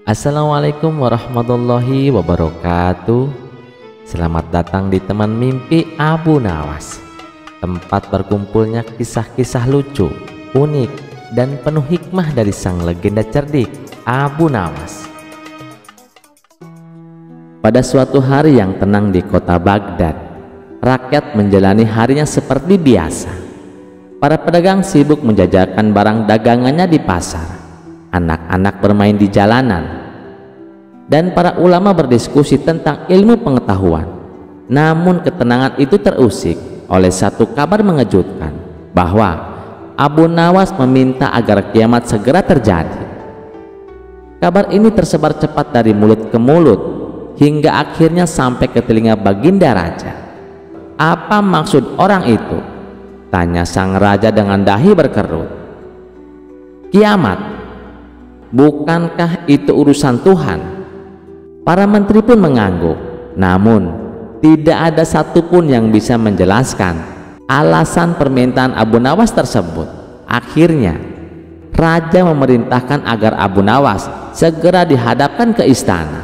Assalamualaikum warahmatullahi wabarakatuh. Selamat datang di Teman Mimpi Abu Nawas, tempat berkumpulnya kisah-kisah lucu, unik, dan penuh hikmah dari sang legenda cerdik Abu Nawas. Pada suatu hari yang tenang di kota Baghdad, rakyat menjalani harinya seperti biasa. Para pedagang sibuk menjajakan barang dagangannya di pasar, anak-anak bermain di jalanan, dan para ulama berdiskusi tentang ilmu pengetahuan. Namun ketenangan itu terusik oleh satu kabar mengejutkan bahwa Abu Nawas meminta agar kiamat segera terjadi. Kabar ini tersebar cepat dari mulut ke mulut hingga akhirnya sampai ke telinga Baginda Raja. "Apa maksud orang itu?" tanya sang raja dengan dahi berkerut. "Kiamat. Bukankah itu urusan Tuhan?" Para menteri pun mengangguk, namun tidak ada satupun yang bisa menjelaskan alasan permintaan Abu Nawas tersebut. Akhirnya raja memerintahkan agar Abu Nawas segera dihadapkan ke istana.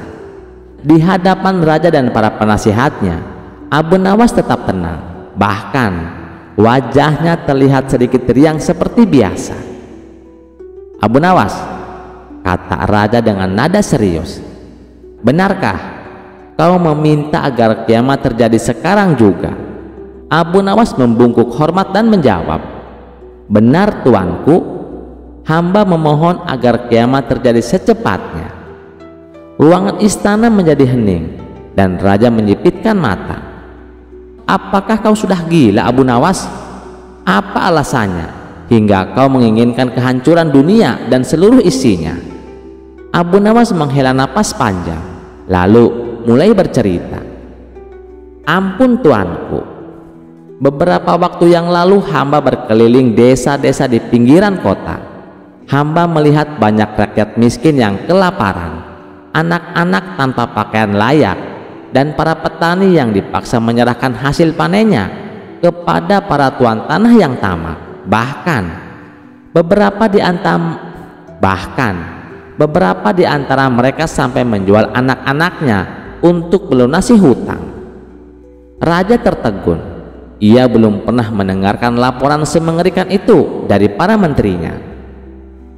Di hadapan raja dan para penasihatnya, Abu Nawas tetap tenang, bahkan wajahnya terlihat sedikit riang seperti biasa. "Abu Nawas," kata raja dengan nada serius, "benarkah kau meminta agar kiamat terjadi sekarang juga?" Abu Nawas membungkuk hormat dan menjawab, "Benar tuanku, hamba memohon agar kiamat terjadi secepatnya." Ruangan istana menjadi hening dan raja menyipitkan mata. "Apakah kau sudah gila, Abu Nawas? Apa alasannya hingga kau menginginkan kehancuran dunia dan seluruh isinya?" Abu Nawas menghela napas panjang, lalu mulai bercerita. "Ampun tuanku, beberapa waktu yang lalu hamba berkeliling desa-desa di pinggiran kota. Hamba melihat banyak rakyat miskin yang kelaparan, anak-anak tanpa pakaian layak, dan para petani yang dipaksa menyerahkan hasil panennya kepada para tuan tanah yang tamak. Bahkan beberapa di antara mereka sampai menjual anak-anaknya untuk melunasi hutang." Raja tertegun. Ia belum pernah mendengarkan laporan semengerikan itu dari para menterinya.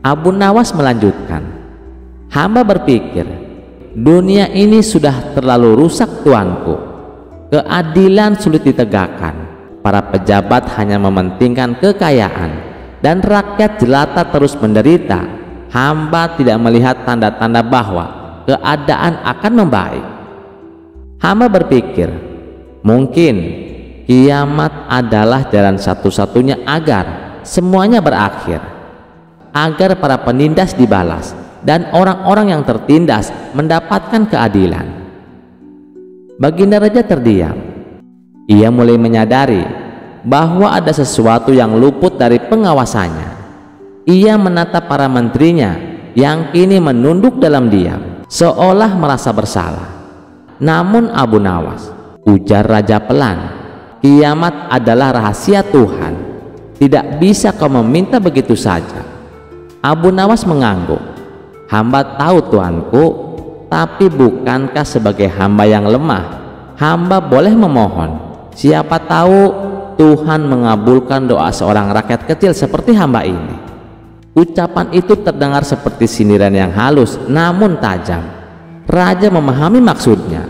Abu Nawas melanjutkan, "Hamba berpikir dunia ini sudah terlalu rusak tuanku. Keadilan sulit ditegakkan. Para pejabat hanya mementingkan kekayaan dan rakyat jelata terus menderita. Hamba tidak melihat tanda-tanda bahwa keadaan akan membaik. Hamba berpikir mungkin kiamat adalah jalan satu-satunya agar semuanya berakhir, agar para penindas dibalas dan orang-orang yang tertindas mendapatkan keadilan." Baginda Raja terdiam. Ia mulai menyadari bahwa ada sesuatu yang luput dari pengawasannya. Ia menatap para menterinya yang kini menunduk dalam diam, seolah merasa bersalah. "Namun Abu Nawas," ujar raja pelan, "kiamat adalah rahasia Tuhan. Tidak bisa kau meminta begitu saja." Abu Nawas mengangguk. "Hamba tahu tuanku, tapi bukankah sebagai hamba yang lemah, hamba boleh memohon? Siapa tahu Tuhan mengabulkan doa seorang rakyat kecil seperti hamba ini." Ucapan itu terdengar seperti sindiran yang halus namun tajam. Raja memahami maksudnya.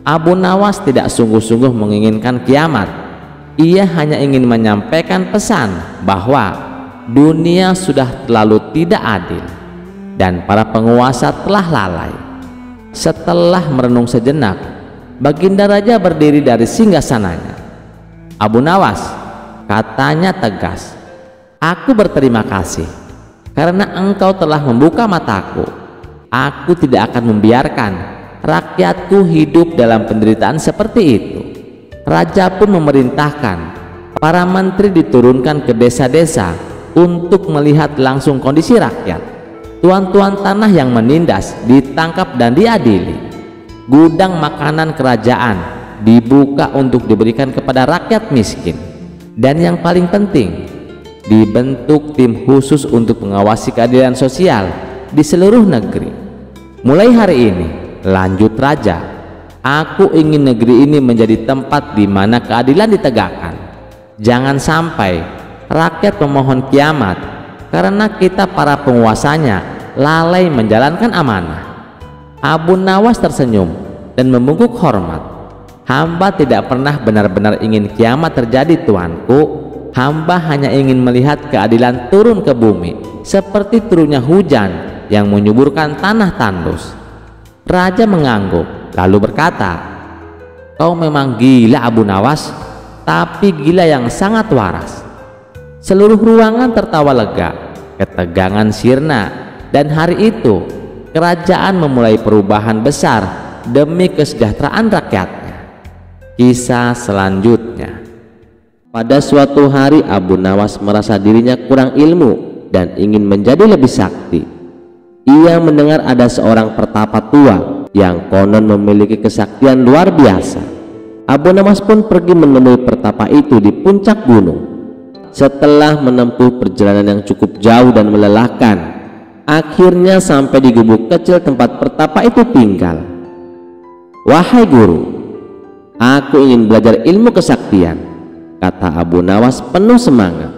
Abu Nawas tidak sungguh-sungguh menginginkan kiamat. Ia hanya ingin menyampaikan pesan bahwa dunia sudah terlalu tidak adil dan para penguasa telah lalai. Setelah merenung sejenak, Baginda Raja berdiri dari singgasananya. "Abu Nawas," katanya tegas, "aku berterima kasih karena engkau telah membuka mataku. Aku tidak akan membiarkan rakyatku hidup dalam penderitaan seperti itu." Raja pun memerintahkan para menteri diturunkan ke desa-desa untuk melihat langsung kondisi rakyat. Tuan-tuan tanah yang menindas ditangkap dan diadili. Gudang makanan kerajaan dibuka untuk diberikan kepada rakyat miskin. Dan yang paling penting, dibentuk tim khusus untuk mengawasi keadilan sosial di seluruh negeri. Mulai hari ini, lanjut raja, aku ingin negeri ini menjadi tempat di mana keadilan ditegakkan. Jangan sampai rakyat memohon kiamat karena kita para penguasanya lalai menjalankan amanah. Abu Nawas tersenyum dan membungkuk hormat. Hamba tidak pernah benar-benar ingin kiamat terjadi, tuanku. Hamba hanya ingin melihat keadilan turun ke bumi seperti turunnya hujan yang menyuburkan tanah tandus. Raja mengangguk lalu berkata, "Kau memang gila Abu Nawas, tapi gila yang sangat waras." Seluruh ruangan tertawa lega, ketegangan sirna, dan hari itu kerajaan memulai perubahan besar demi kesejahteraan rakyatnya. Kisah selanjutnya. Pada suatu hari Abu Nawas merasa dirinya kurang ilmu dan ingin menjadi lebih sakti. Ia mendengar ada seorang pertapa tua yang konon memiliki kesaktian luar biasa. Abu Nawas pun pergi menemui pertapa itu di puncak gunung. Setelah menempuh perjalanan yang cukup jauh dan melelahkan, akhirnya sampai di gubuk kecil tempat pertapa itu tinggal. "Wahai guru, aku ingin belajar ilmu kesaktian," kata Abu Nawas penuh semangat.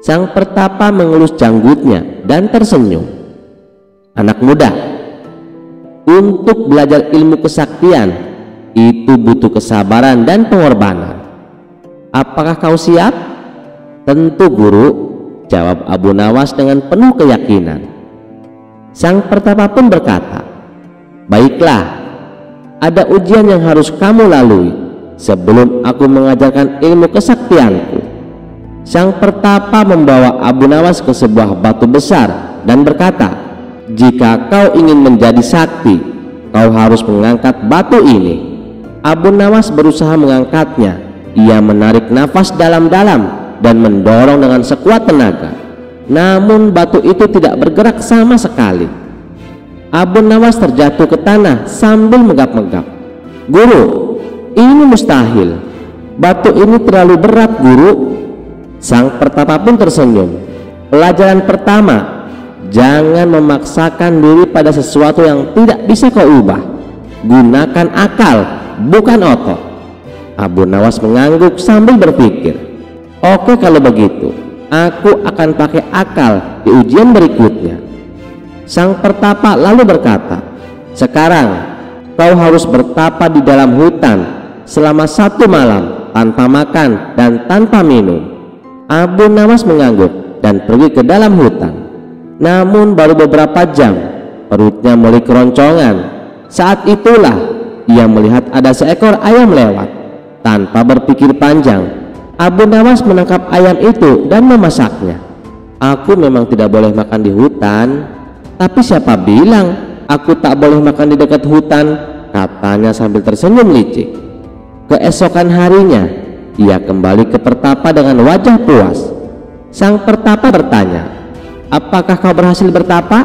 Sang pertapa mengelus janggutnya dan tersenyum. "Anak muda, untuk belajar ilmu kesaktian itu butuh kesabaran dan pengorbanan. Apakah kau siap?" "Tentu guru," jawab Abu Nawas dengan penuh keyakinan. Sang pertapa pun berkata, "Baiklah, ada ujian yang harus kamu lalui sebelum aku mengajarkan ilmu kesaktianku." Sang pertapa membawa Abu Nawas ke sebuah batu besar dan berkata, "Jika kau ingin menjadi sakti, kau harus mengangkat batu ini." Abu Nawas berusaha mengangkatnya. Ia menarik nafas dalam-dalam dan mendorong dengan sekuat tenaga. Namun batu itu tidak bergerak sama sekali. Abu Nawas terjatuh ke tanah sambil megap-megap. "Guru, ini mustahil. Batu ini terlalu berat, guru." Sang pertapa pun tersenyum. "Pelajaran pertama, jangan memaksakan diri pada sesuatu yang tidak bisa kau ubah. Gunakan akal, bukan otot." Abu Nawas mengangguk sambil berpikir, "Oke, kalau begitu aku akan pakai akal di ujian berikutnya." Sang pertapa lalu berkata, "Sekarang kau harus bertapa di dalam hutan selama 1 malam tanpa makan dan tanpa minum." Abu Nawas mengangguk dan pergi ke dalam hutan. Namun baru beberapa jam perutnya mulai keroncongan. Saat itulah ia melihat ada seekor ayam lewat. Tanpa berpikir panjang, Abu Nawas menangkap ayam itu dan memasaknya. "Aku memang tidak boleh makan di hutan, tapi siapa bilang aku tak boleh makan di dekat hutan?" katanya sambil tersenyum licik. Keesokan harinya ia kembali ke pertapa dengan wajah puas. Sang pertapa bertanya, "Apakah kau berhasil bertapa?"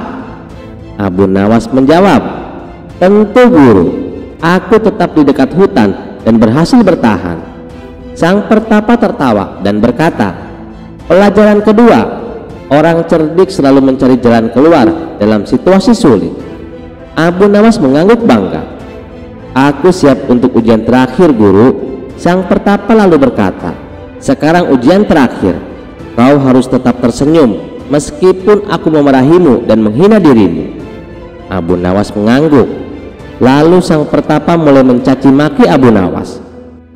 Abu Nawas menjawab, "Tentu guru, aku tetap di dekat hutan dan berhasil bertahan." Sang pertapa tertawa dan berkata, "Pelajaran kedua, orang cerdik selalu mencari jalan keluar dalam situasi sulit." Abu Nawas mengangguk bangga. "Aku siap untuk ujian terakhir, guru." Sang pertapa lalu berkata, "Sekarang ujian terakhir. Kau harus tetap tersenyum meskipun aku memarahimu dan menghina dirimu." Abu Nawas mengangguk. Lalu sang pertapa mulai mencaci maki Abu Nawas.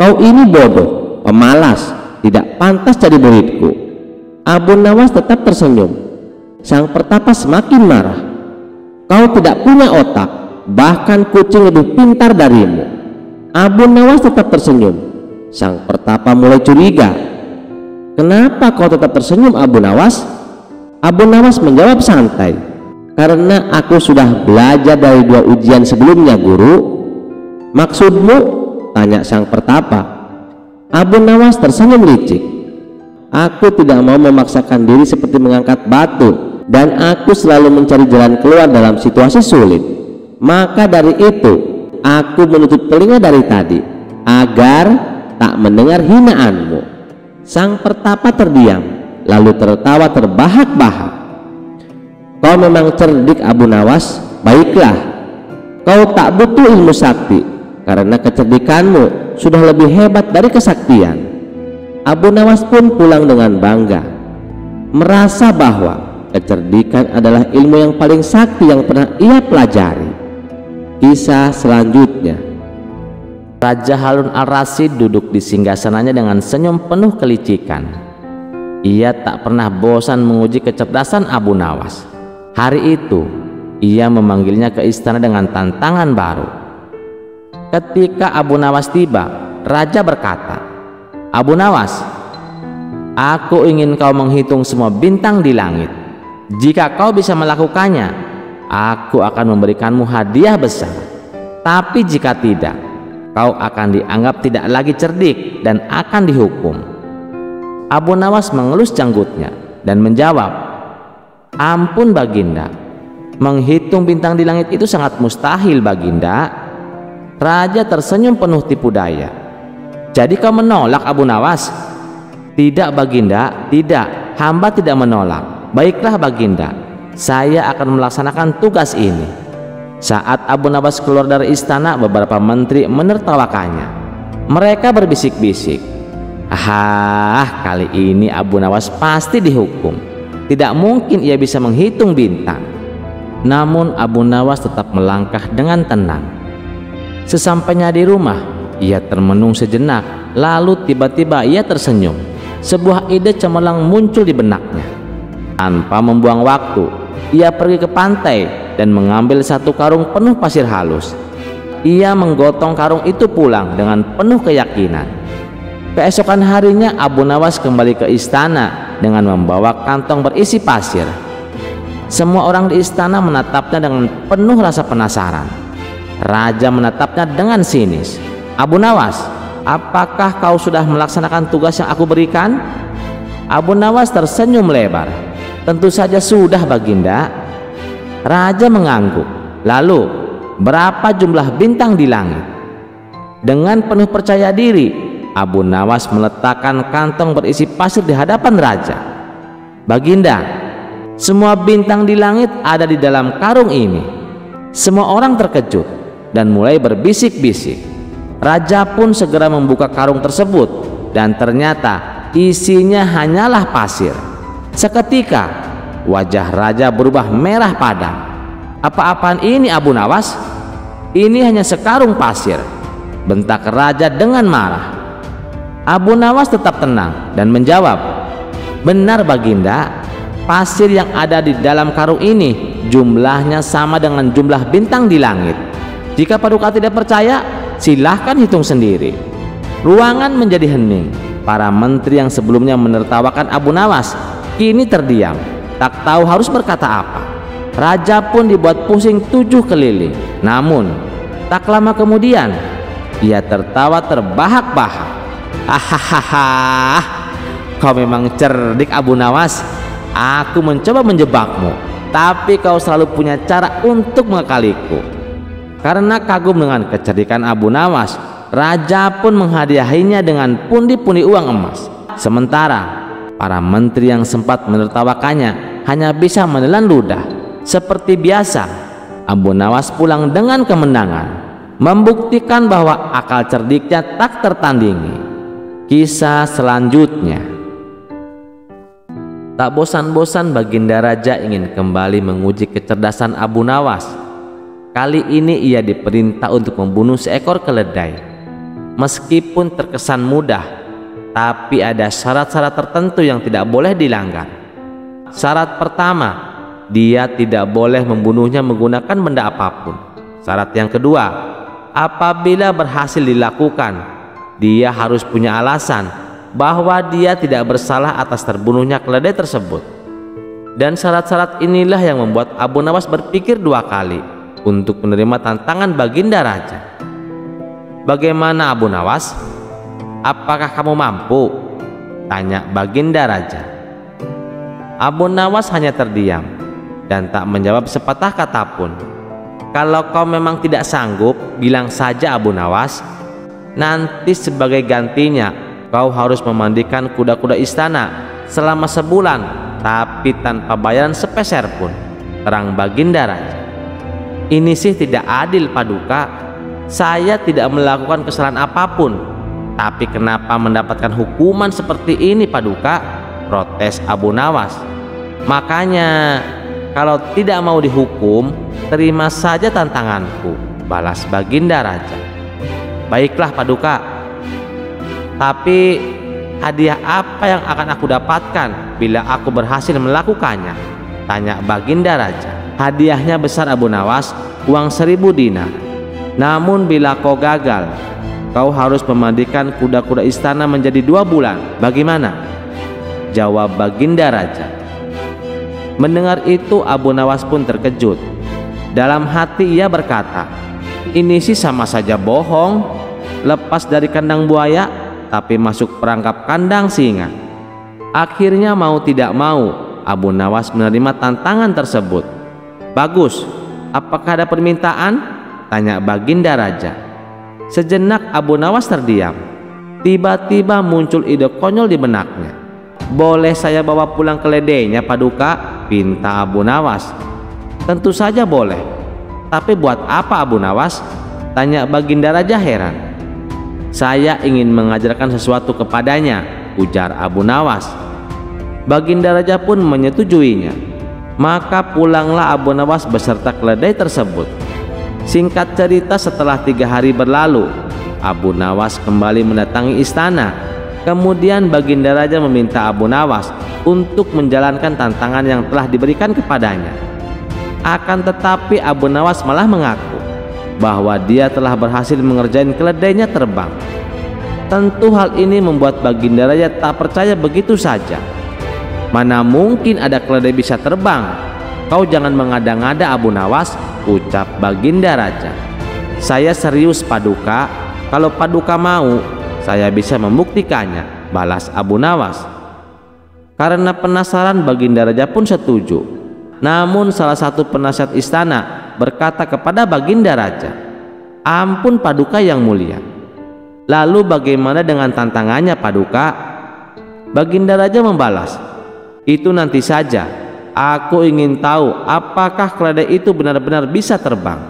"Kau ini bodoh, pemalas, tidak pantas jadi muridku." Abu Nawas tetap tersenyum. Sang pertapa semakin marah. "Kau tidak punya otak, bahkan kucing lebih pintar darimu." Abu Nawas tetap tersenyum. Sang pertapa mulai curiga. "Kenapa kau tetap tersenyum, Abu Nawas?" Abu Nawas menjawab santai, "Karena aku sudah belajar dari 2 ujian sebelumnya, guru." "Maksudmu?" tanya sang pertapa. Abu Nawas tersenyum licik. "Aku tidak mau memaksakan diri seperti mengangkat batu, dan aku selalu mencari jalan keluar dalam situasi sulit. Maka dari itu aku menutup telinga dari tadi agar tak mendengar hinaanmu." Sang pertapa terdiam lalu tertawa terbahak-bahak. "Kau memang cerdik, Abu Nawas. baiklah, kau tak butuh ilmu sakti karena kecerdikanmu sudah lebih hebat dari kesaktian. Abu Nawas pun pulang dengan bangga, merasa bahwa kecerdikan adalah ilmu yang paling sakti yang pernah ia pelajari. Kisah selanjutnya. Raja Harun al-Rasyid duduk di singgasananya dengan senyum penuh kelicikan. Ia tak pernah bosan menguji kecerdasan Abu Nawas. Hari itu ia memanggilnya ke istana dengan tantangan baru. Ketika Abu Nawas tiba, raja berkata, "Abu Nawas, aku ingin kau menghitung semua bintang di langit. Jika kau bisa melakukannya, aku akan memberikanmu hadiah besar. Tapi jika tidak, kau akan dianggap tidak lagi cerdik dan akan dihukum." Abu Nawas mengelus janggutnya dan menjawab, "Ampun Baginda, menghitung bintang di langit itu sangat mustahil Baginda." Raja tersenyum penuh tipu daya. "Jadi kau menolak Abu Nawas?" "Tidak Baginda, tidak, hamba tidak menolak." "Baiklah Baginda, saya akan melaksanakan tugas ini." Saat Abu Nawas keluar dari istana, beberapa menteri menertawakannya. Mereka berbisik-bisik, "Ah, kali ini Abu Nawas pasti dihukum. Tidak mungkin ia bisa menghitung bintang." Namun Abu Nawas tetap melangkah dengan tenang. Sesampainya di rumah, ia termenung sejenak, lalu tiba-tiba ia tersenyum. Sebuah ide cemerlang muncul di benaknya. Tanpa membuang waktu, ia pergi ke pantai dan mengambil satu karung penuh pasir halus. Ia menggotong karung itu pulang dengan penuh keyakinan. Keesokan harinya Abu Nawas kembali ke istana dengan membawa kantong berisi pasir. Semua orang di istana menatapnya dengan penuh rasa penasaran. Raja menatapnya dengan sinis. "Abu Nawas, apakah kau sudah melaksanakan tugas yang aku berikan?" Abu Nawas tersenyum lebar. "Tentu saja sudah Baginda." Raja mengangguk. "Lalu, berapa jumlah bintang di langit?" Dengan penuh percaya diri, Abu Nawas meletakkan kantong berisi pasir di hadapan raja. "Baginda, semua bintang di langit ada di dalam karung ini." Semua orang terkejut dan mulai berbisik-bisik. Raja pun segera membuka karung tersebut dan ternyata isinya hanyalah pasir. Seketika wajah raja berubah merah padam. "Apa-apaan ini Abu Nawas? Ini hanya sekarung pasir," bentak raja dengan marah. Abu Nawas tetap tenang dan menjawab, "Benar Baginda, pasir yang ada di dalam karung ini jumlahnya sama dengan jumlah bintang di langit. Jika Paduka tidak percaya, silahkan hitung sendiri." Ruangan menjadi hening. Para menteri yang sebelumnya menertawakan Abu Nawas kini terdiam, tak tahu harus berkata apa. Raja pun dibuat pusing 7 keliling. Namun tak lama kemudian ia tertawa terbahak-bahak. "Hahaha, kau memang cerdik Abu Nawas. Aku mencoba menjebakmu, tapi kau selalu punya cara untuk mengakaliku." Karena kagum dengan kecerdikan Abu Nawas, raja pun menghadiahinya dengan pundi-pundi uang emas. Sementara para menteri yang sempat menertawakannya hanya bisa menelan ludah. Seperti biasa, Abu Nawas pulang dengan kemenangan, membuktikan bahwa akal cerdiknya tak tertandingi. Kisah selanjutnya. Tak bosan-bosan Baginda Raja ingin kembali menguji kecerdasan Abu Nawas. Kali ini ia diperintah untuk membunuh seekor keledai. Meskipun terkesan mudah, tapi ada syarat-syarat tertentu yang tidak boleh dilanggar. Syarat pertama, dia tidak boleh membunuhnya menggunakan benda apapun. Syarat yang kedua, apabila berhasil dilakukan, dia harus punya alasan bahwa dia tidak bersalah atas terbunuhnya keledai tersebut. Dan syarat-syarat inilah yang membuat Abu Nawas berpikir 2 kali untuk menerima tantangan Baginda Raja. "Bagaimana Abu Nawas? Apakah kamu mampu?" tanya Baginda Raja. Abu Nawas hanya terdiam dan tak menjawab sepatah kata pun. "Kalau kau memang tidak sanggup, bilang saja Abu Nawas. Nanti sebagai gantinya kau harus memandikan kuda-kuda istana selama sebulan, tapi tanpa bayaran sepeser pun," terang Baginda Raja. Ini sih tidak adil, Paduka. Saya tidak melakukan kesalahan apapun, tapi kenapa mendapatkan hukuman seperti ini, Paduka? Protes Abu Nawas. Makanya kalau tidak mau dihukum, terima saja tantanganku, balas Baginda Raja. Baiklah, Paduka. Tapi hadiah apa yang akan aku dapatkan bila aku berhasil melakukannya? Tanya Baginda Raja. Hadiahnya besar, Abu Nawas, uang 1000 dinar. Namun bila kau gagal, kau harus memandikan kuda-kuda istana menjadi 2 bulan. Bagaimana? Jawab Baginda Raja. Mendengar itu Abu Nawas pun terkejut. Dalam hati ia berkata, ini sih sama saja bohong. Lepas dari kandang buaya tapi masuk perangkap kandang singa. Akhirnya mau tidak mau Abu Nawas menerima tantangan tersebut. Bagus, apakah ada permintaan? Tanya Baginda Raja. Sejenak Abu Nawas terdiam. Tiba-tiba muncul ide konyol di benaknya. Boleh saya bawa pulang keledainya, Paduka? Pinta Abu Nawas. Tentu saja boleh. Tapi buat apa, Abu Nawas? Tanya Baginda Raja heran. Saya ingin mengajarkan sesuatu kepadanya, ujar Abu Nawas. Baginda Raja pun menyetujuinya. Maka pulanglah Abu Nawas beserta keledai tersebut. Singkat cerita, setelah 3 hari berlalu, Abu Nawas kembali mendatangi istana. Kemudian Baginda Raja meminta Abu Nawas untuk menjalankan tantangan yang telah diberikan kepadanya. Akan tetapi Abu Nawas malah mengaku bahwa dia telah berhasil mengerjain keledainya terbang. Tentu hal ini membuat Baginda Raja tak percaya begitu saja. Mana mungkin ada keledai bisa terbang? Kau jangan mengada-ngada, Abu Nawas, ucap Baginda Raja. Saya serius, Paduka. Kalau Paduka mau, saya bisa membuktikannya, balas Abu Nawas. Karena penasaran, Baginda Raja pun setuju. Namun salah satu penasihat istana berkata kepada Baginda Raja, ampun Paduka yang mulia. Lalu bagaimana dengan tantangannya, Paduka? Baginda Raja membalas, itu nanti saja. Aku ingin tahu apakah keledai itu benar-benar bisa terbang.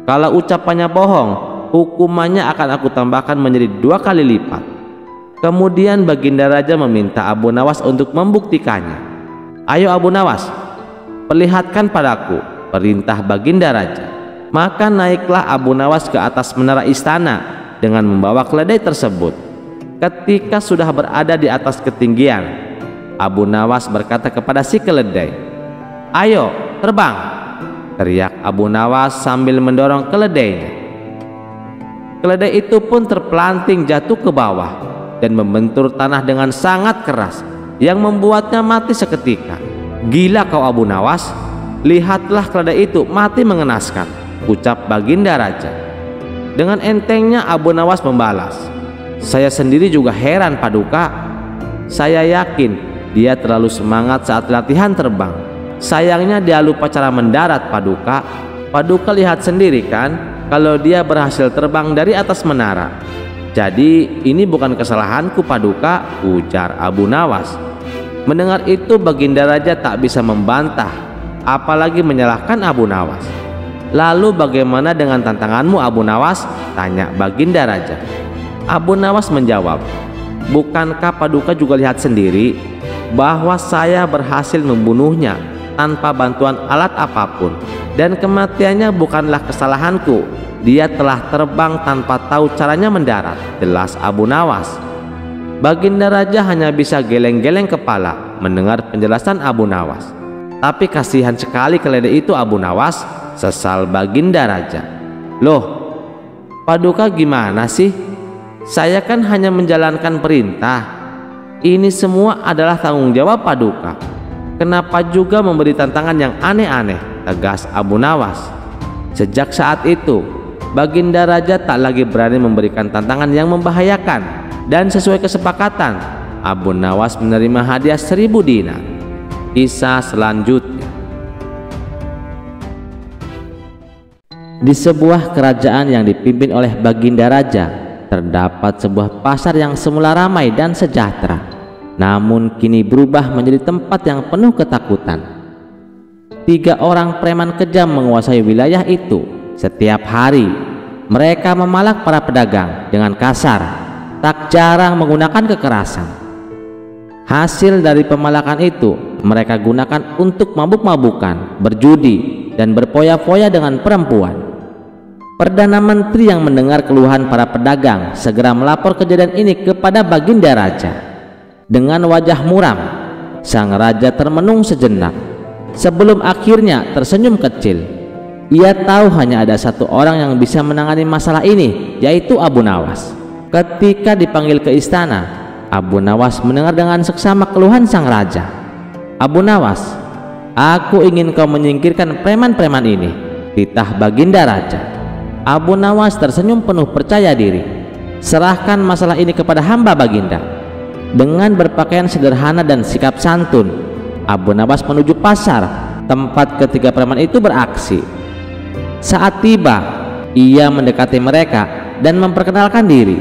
Kalau ucapannya bohong, hukumannya akan aku tambahkan menjadi 2 kali lipat. Kemudian Baginda Raja meminta Abu Nawas untuk membuktikannya. Ayo Abu Nawas, perlihatkan padaku, perintah Baginda Raja. Maka naiklah Abu Nawas ke atas menara istana dengan membawa keledai tersebut. Ketika sudah berada di atas ketinggian, Abu Nawas berkata kepada si keledai, ayo terbang, teriak Abu Nawas sambil mendorong keledainya. Keledai itu pun terpelanting jatuh ke bawah dan membentur tanah dengan sangat keras yang membuatnya mati seketika. Gila kau Abu Nawas, lihatlah keledai itu mati mengenaskan, ucap Baginda Raja. Dengan entengnya Abu Nawas membalas, saya sendiri juga heran, Paduka. Saya yakin dia terlalu semangat saat latihan terbang. Sayangnya dia lupa cara mendarat, Paduka. Paduka lihat sendiri kan kalau dia berhasil terbang dari atas menara. Jadi ini bukan kesalahanku, Paduka, ujar Abu Nawas. Mendengar itu Baginda Raja tak bisa membantah, apalagi menyalahkan Abu Nawas. Lalu bagaimana dengan tantanganmu, Abu Nawas? Tanya Baginda Raja. Abu Nawas menjawab, bukankah Paduka juga lihat sendiri bahwa saya berhasil membunuhnya tanpa bantuan alat apapun, dan kematiannya bukanlah kesalahanku. Dia telah terbang tanpa tahu caranya mendarat, jelas Abu Nawas. Baginda Raja hanya bisa geleng-geleng kepala mendengar penjelasan Abu Nawas. Tapi kasihan sekali keledai itu, Abu Nawas, sesal Baginda Raja. Loh, Paduka gimana sih? Saya kan hanya menjalankan perintah. Ini semua adalah tanggung jawab Paduka. Kenapa juga memberi tantangan yang aneh-aneh, tegas Abu Nawas. Sejak saat itu Baginda Raja tak lagi berani memberikan tantangan yang membahayakan, dan sesuai kesepakatan Abu Nawas menerima hadiah 1000 dinar. Kisah selanjutnya. Di sebuah kerajaan yang dipimpin oleh Baginda Raja, terdapat sebuah pasar yang semula ramai dan sejahtera, namun kini berubah menjadi tempat yang penuh ketakutan. 3 orang preman kejam menguasai wilayah itu. Setiap hari mereka memalak para pedagang dengan kasar, tak jarang menggunakan kekerasan. Hasil dari pemalakan itu mereka gunakan untuk mabuk-mabukan, berjudi, dan berfoya-foya dengan perempuan. Perdana Menteri yang mendengar keluhan para pedagang segera melapor kejadian ini kepada Baginda Raja. Dengan wajah muram, sang raja termenung sejenak sebelum akhirnya tersenyum kecil. Ia tahu hanya ada satu orang yang bisa menangani masalah ini, yaitu Abu Nawas. Ketika dipanggil ke istana, Abu Nawas mendengar dengan seksama keluhan sang raja. "Abu Nawas, aku ingin kau menyingkirkan preman-preman ini," titah Baginda Raja. Abu Nawas tersenyum penuh percaya diri. "Serahkan masalah ini kepada hamba Baginda." Dengan berpakaian sederhana dan sikap santun, Abu Nawas menuju pasar tempat ketiga preman itu beraksi. Saat tiba, ia mendekati mereka dan memperkenalkan diri.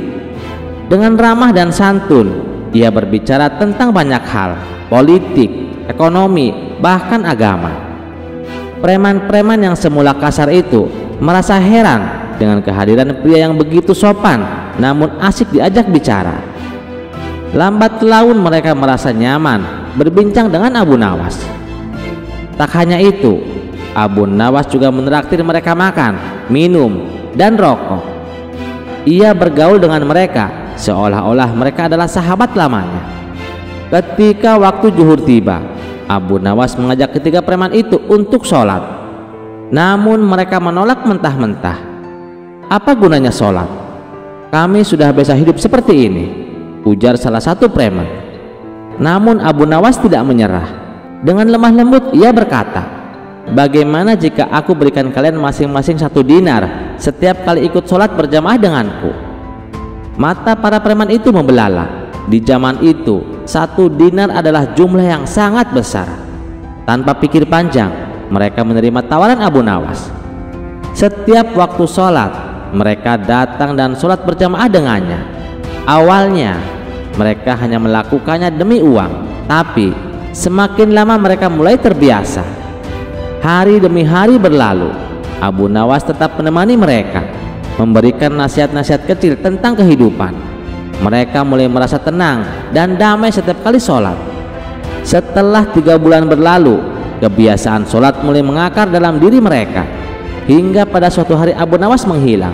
Dengan ramah dan santun, ia berbicara tentang banyak hal, politik, ekonomi, bahkan agama. Preman-preman yang semula kasar itu merasa heran dengan kehadiran pria yang begitu sopan namun asik diajak bicara. Lambat laun mereka merasa nyaman berbincang dengan Abu Nawas. Tak hanya itu, Abu Nawas juga menraktir mereka makan, minum, dan rokok. Ia bergaul dengan mereka seolah-olah mereka adalah sahabat lamanya. Ketika waktu zuhur tiba, Abu Nawas mengajak ketiga preman itu untuk sholat. Namun mereka menolak mentah-mentah. "Apa gunanya sholat? Kami sudah biasa hidup seperti ini," ujar salah satu preman. Namun Abu Nawas tidak menyerah. Dengan lemah lembut ia berkata, "Bagaimana jika aku berikan kalian masing-masing 1 dinar setiap kali ikut sholat berjamaah denganku?" Mata para preman itu membelalak. Di zaman itu 1 dinar adalah jumlah yang sangat besar. Tanpa pikir panjang, mereka menerima tawaran Abu Nawas. Setiap waktu sholat, mereka datang dan sholat berjamaah dengannya. Awalnya mereka hanya melakukannya demi uang, tapi semakin lama mereka mulai terbiasa. Hari demi hari berlalu, Abu Nawas tetap menemani mereka, memberikan nasihat-nasihat kecil tentang kehidupan. Mereka mulai merasa tenang dan damai setiap kali sholat. Setelah 3 bulan berlalu, kebiasaan sholat mulai mengakar dalam diri mereka. Hingga pada suatu hari Abu Nawas menghilang.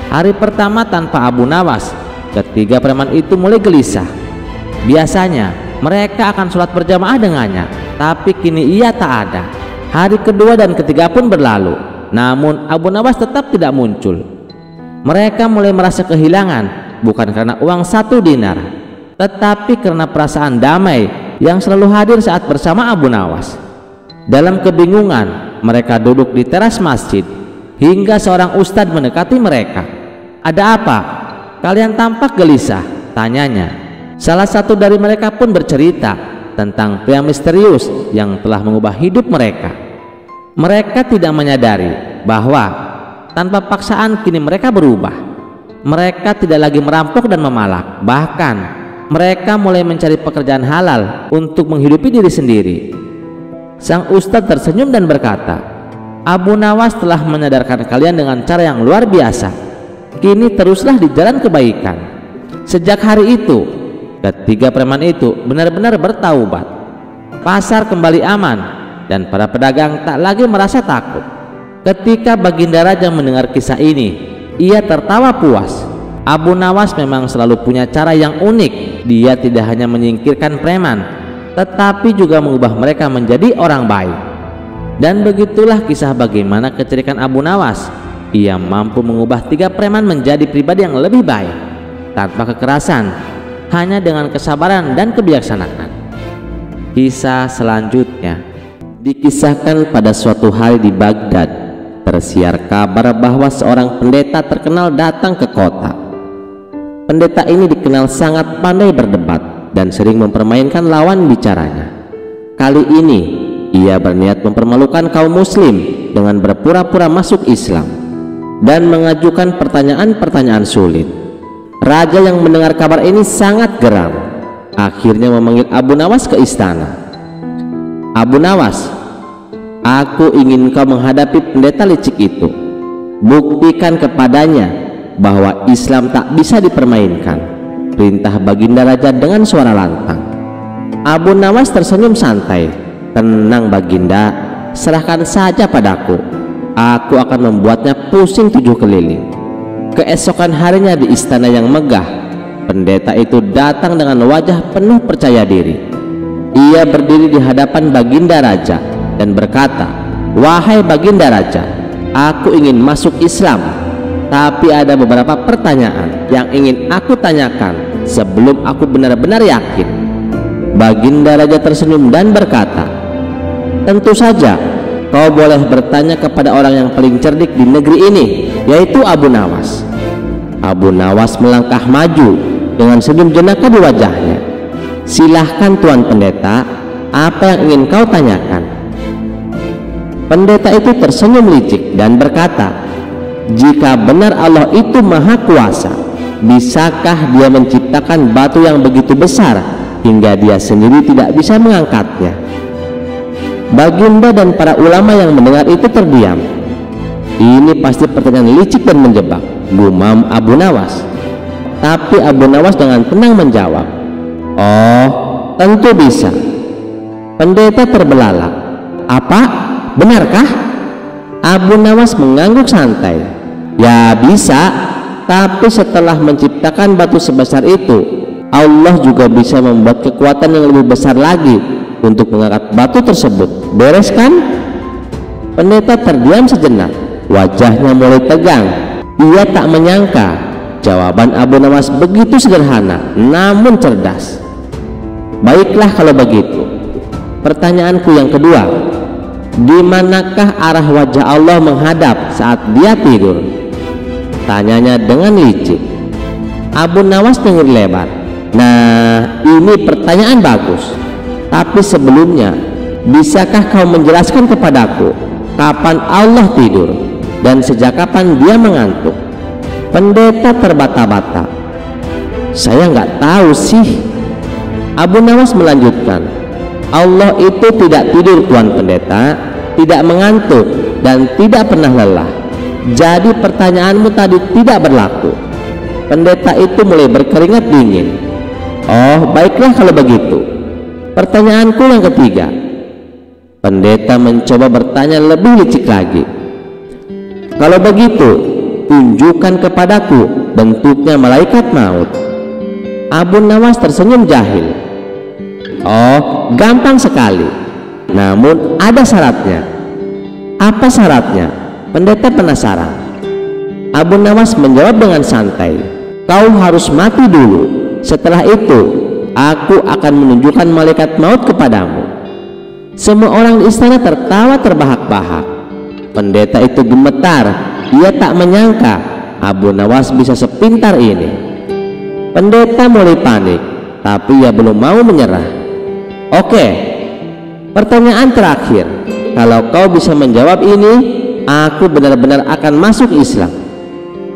Hari pertama tanpa Abu Nawas, ketiga preman itu mulai gelisah. Biasanya mereka akan sholat berjamaah dengannya, tapi kini ia tak ada. Hari kedua dan ketiga pun berlalu, namun Abu Nawas tetap tidak muncul. Mereka mulai merasa kehilangan, bukan karena uang 1 dinar, tetapi karena perasaan damai yang selalu hadir saat bersama Abu Nawas. Dalam kebingungan, mereka duduk di teras masjid hingga seorang ustadz mendekati mereka. "Ada apa? Kalian tampak gelisah," tanyanya. Salah satu dari mereka pun bercerita tentang pria misterius yang telah mengubah hidup mereka. Mereka tidak menyadari bahwa tanpa paksaan kini mereka berubah. Mereka tidak lagi merampok dan memalak, bahkan mereka mulai mencari pekerjaan halal untuk menghidupi diri sendiri. Sang ustadz tersenyum dan berkata, "Abu Nawas telah menyadarkan kalian dengan cara yang luar biasa. Kini teruslah di jalan kebaikan." Sejak hari itu, ketiga preman itu benar-benar bertaubat. Pasar kembali aman dan para pedagang tak lagi merasa takut. Ketika Baginda Raja mendengar kisah ini, ia tertawa puas. Abu Nawas memang selalu punya cara yang unik. Dia tidak hanya menyingkirkan preman, tetapi juga mengubah mereka menjadi orang baik. Dan begitulah kisah bagaimana kecerdikan Abu Nawas. Ia mampu mengubah 3 preman menjadi pribadi yang lebih baik, tanpa kekerasan, hanya dengan kesabaran dan kebijaksanaan. Kisah selanjutnya dikisahkan pada suatu hari di Baghdad. Tersiar kabar bahwa seorang pendeta terkenal datang ke kota. Pendeta ini dikenal sangat pandai berdebat dan sering mempermainkan lawan bicaranya. Kali ini ia berniat mempermalukan kaum muslim dengan berpura-pura masuk Islam dan mengajukan pertanyaan-pertanyaan sulit. Raja yang mendengar kabar ini sangat geram. Akhirnya memanggil Abu Nawas ke istana. "Abu Nawas, Aku ingin kau menghadapi pendeta licik itu. Buktikan kepadanya bahwa Islam tak bisa dipermainkan, perintah Baginda Raja dengan suara lantang. Abu Nawas tersenyum santai. Tenang Baginda, serahkan saja padaku. Aku akan membuatnya pusing 7 keliling. Keesokan harinya di istana yang megah, pendeta itu datang dengan wajah penuh percaya diri. Ia berdiri di hadapan Baginda Raja dan berkata, "Wahai Baginda Raja, aku ingin masuk Islam, tapi ada beberapa pertanyaan yang ingin aku tanyakan sebelum aku benar-benar yakin." Baginda Raja tersenyum dan berkata, "Tentu saja, kau boleh bertanya kepada orang yang paling cerdik di negeri ini, yaitu Abu Nawas." Abu Nawas melangkah maju dengan senyum jenaka di wajahnya. "Silahkan Tuan Pendeta, apa yang ingin kau tanyakan?" Pendeta itu tersenyum licik dan berkata, "Jika benar Allah itu maha kuasa, bisakah dia menciptakan batu yang begitu besar hingga dia sendiri tidak bisa mengangkatnya?" Baginda dan para ulama yang mendengar itu terdiam. Ini pasti pertanyaan licik dan menjebak, gumam Abu Nawas. Tapi Abu Nawas dengan tenang menjawab, "Oh, tentu bisa." Pendeta terbelalak. "Apa? Benarkah?" Abu Nawas mengangguk santai. "Ya bisa, tapi setelah menciptakan batu sebesar itu, Allah juga bisa membuat kekuatan yang lebih besar lagi untuk mengangkat batu tersebut. Beres kan?" Pendeta terdiam sejenak, wajahnya mulai tegang. Ia tak menyangka jawaban Abu Nawas begitu sederhana namun cerdas. "Baiklah kalau begitu. Pertanyaanku yang kedua, di manakah arah wajah Allah menghadap saat dia tidur?" Tanyanya dengan licik. Abu Nawas dengar lebar. "Nah, ini pertanyaan bagus. Tapi sebelumnya, bisakah kau menjelaskan kepadaku kapan Allah tidur dan sejak kapan dia mengantuk?" Pendeta terbata-bata. "Saya nggak tahu sih." Abu Nawas melanjutkan, "Allah itu tidak tidur Tuan Pendeta, tidak mengantuk, dan tidak pernah lelah. Jadi pertanyaanmu tadi tidak berlaku." Pendeta itu mulai berkeringat dingin. "Oh, baiklah kalau begitu. Pertanyaanku yang ketiga." Pendeta mencoba bertanya lebih licik lagi. "Kalau begitu, tunjukkan kepadaku bentuknya malaikat maut." Abu Nawas tersenyum jahil. "Oh, gampang sekali. Namun ada syaratnya." "Apa syaratnya?" Pendeta penasaran. Abu Nawas menjawab dengan santai, "Kau harus mati dulu. Setelah itu, aku akan menunjukkan malaikat maut kepadamu." Semua orang di istana tertawa terbahak-bahak. Pendeta itu gemetar. Ia tak menyangka Abu Nawas bisa sepintar ini. Pendeta mulai panik, tapi ia belum mau menyerah. "Oke, pertanyaan terakhir. Kalau kau bisa menjawab ini, aku benar-benar akan masuk Islam."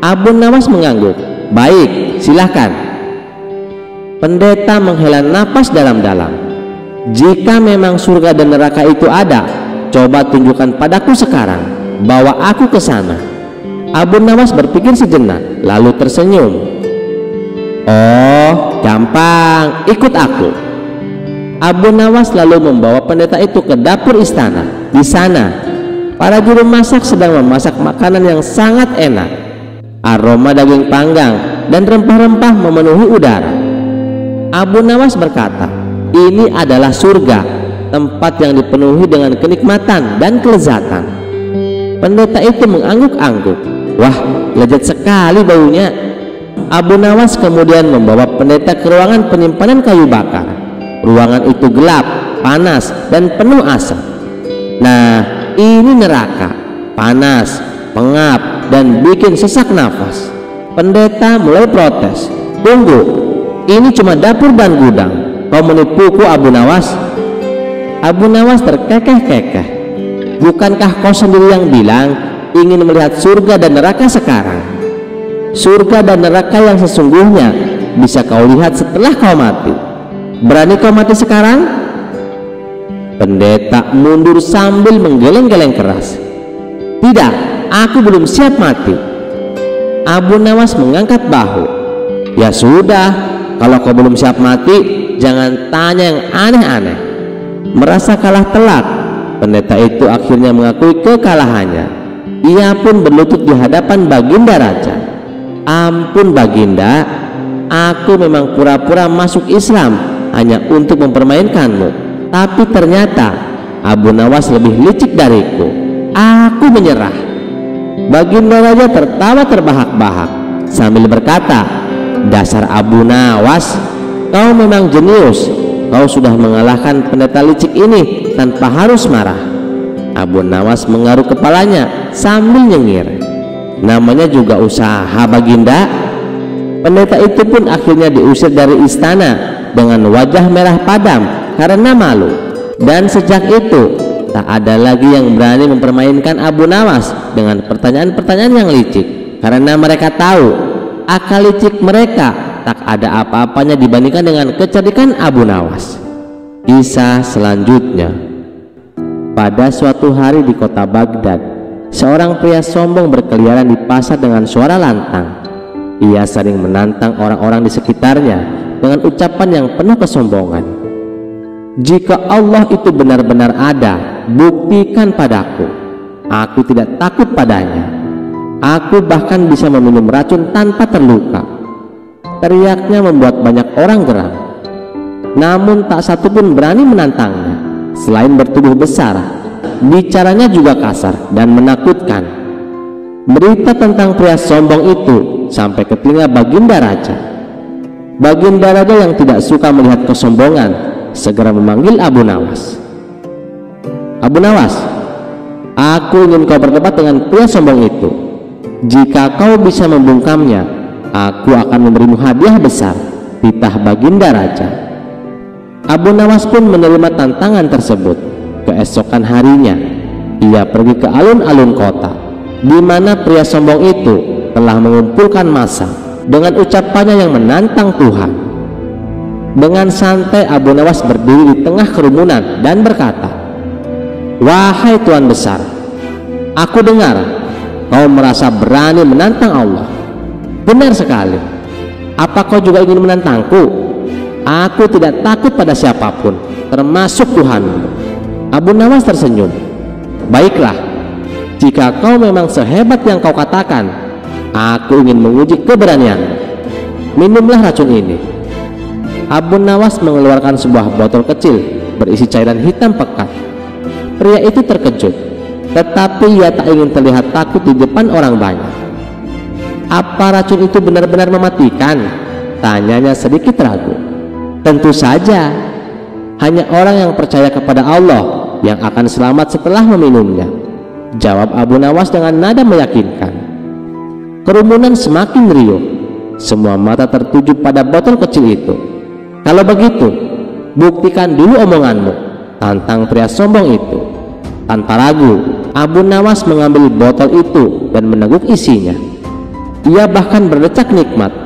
Abu Nawas mengangguk. "Baik, silahkan." Pendeta menghela napas dalam-dalam. "Jika memang surga dan neraka itu ada, coba tunjukkan padaku sekarang. Bawa aku ke sana." Abu Nawas berpikir sejenak, lalu tersenyum. "Oh, gampang, ikut aku." Abu Nawas lalu membawa pendeta itu ke dapur istana. Di sana, para juru masak sedang memasak makanan yang sangat enak. Aroma daging panggang dan rempah-rempah memenuhi udara. Abu Nawas berkata, "Ini adalah surga, tempat yang dipenuhi dengan kenikmatan dan kelezatan." Pendeta itu mengangguk-angguk. "Wah, lezat sekali baunya." Abu Nawas kemudian membawa pendeta ke ruangan penyimpanan kayu bakar. Ruangan itu gelap, panas, dan penuh asap. "Nah, ini neraka, panas, pengap, dan bikin sesak nafas." Pendeta mulai protes. "Tunggu, ini cuma dapur dan gudang. Kau menipuku Abu Nawas." Abu Nawas terkekeh-kekeh. "Bukankah kau sendiri yang bilang ingin melihat surga dan neraka sekarang? Surga dan neraka yang sesungguhnya bisa kau lihat setelah kau mati. Berani kau mati sekarang?" Pendeta mundur sambil menggeleng-geleng keras. "Tidak, aku belum siap mati." Abu Nawas mengangkat bahu. "Ya sudah, kalau kau belum siap mati, jangan tanya yang aneh-aneh." Merasa kalah telak, pendeta itu akhirnya mengakui kekalahannya. Ia pun berlutut di hadapan Baginda Raja. "Ampun Baginda, aku memang pura-pura masuk Islam hanya untuk mempermainkanmu. Tapi ternyata Abu Nawas lebih licik dariku. Aku menyerah." Baginda Raja tertawa terbahak-bahak sambil berkata, "Dasar Abu Nawas, kau memang jenius. Kau sudah mengalahkan pendeta licik ini tanpa harus marah." Abu Nawas mengaruk kepalanya sambil nyengir. "Namanya juga usaha Baginda." Pendeta itu pun akhirnya diusir dari istana dengan wajah merah padam karena malu. Dan sejak itu tak ada lagi yang berani mempermainkan Abu Nawas dengan pertanyaan-pertanyaan yang licik, karena mereka tahu akal licik mereka tak ada apa-apanya dibandingkan dengan kecerdikan Abu Nawas. Kisah selanjutnya. Pada suatu hari di kota Baghdad, seorang pria sombong berkeliaran di pasar dengan suara lantang. Ia sering menantang orang-orang di sekitarnya dengan ucapan yang penuh kesombongan. "Jika Allah itu benar-benar ada, buktikan padaku. Aku tidak takut padanya. Aku bahkan bisa meminum racun tanpa terluka." Teriaknya membuat banyak orang geram. Namun tak satu pun berani menantangnya. Selain bertubuh besar, bicaranya juga kasar dan menakutkan. Berita tentang pria sombong itu sampai ke telinga Baginda Raja. Baginda Raja yang tidak suka melihat kesombongan segera memanggil Abu Nawas. "Abu Nawas, aku ingin kau berdebat dengan pria sombong itu. Jika kau bisa membungkamnya, aku akan memberimu hadiah besar," titah Baginda Raja. Abu Nawas pun menerima tantangan tersebut. Keesokan harinya, ia pergi ke alun-alun kota, di mana pria sombong itu telah mengumpulkan massa dengan ucapannya yang menantang Tuhan. Dengan santai Abu Nawas berdiri di tengah kerumunan dan berkata, "Wahai Tuan Besar, aku dengar kau merasa berani menantang Allah. Benar sekali. Apa kau juga ingin menantangku? Aku tidak takut pada siapapun, termasuk Tuhanmu." Abu Nawas tersenyum. "Baiklah, jika kau memang sehebat yang kau katakan, aku ingin menguji keberanianmu. Minumlah racun ini." Abu Nawas mengeluarkan sebuah botol kecil berisi cairan hitam pekat. Pria itu terkejut, tetapi ia tak ingin terlihat takut di depan orang banyak. "Apa racun itu benar-benar mematikan?" tanyanya sedikit ragu. "Tentu saja, hanya orang yang percaya kepada Allah yang akan selamat setelah meminumnya," jawab Abu Nawas dengan nada meyakinkan. Kerumunan semakin riuh. Semua mata tertuju pada botol kecil itu. "Kalau begitu, buktikan dulu omonganmu," tantang pria sombong itu. Tanpa ragu, Abu Nawas mengambil botol itu dan meneguk isinya. Ia bahkan berdecak nikmat.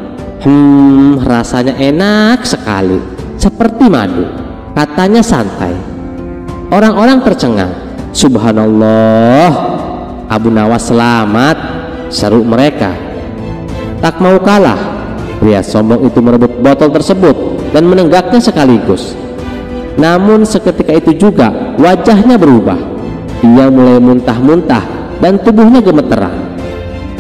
Rasanya enak sekali, seperti madu," katanya santai. Orang-orang tercengang. "Subhanallah, Abu Nawas selamat," seru mereka. Tak mau kalah, pria sombong itu merebut botol tersebut dan menenggaknya sekaligus. Namun seketika itu juga wajahnya berubah. Ia mulai muntah-muntah dan tubuhnya gemeteran.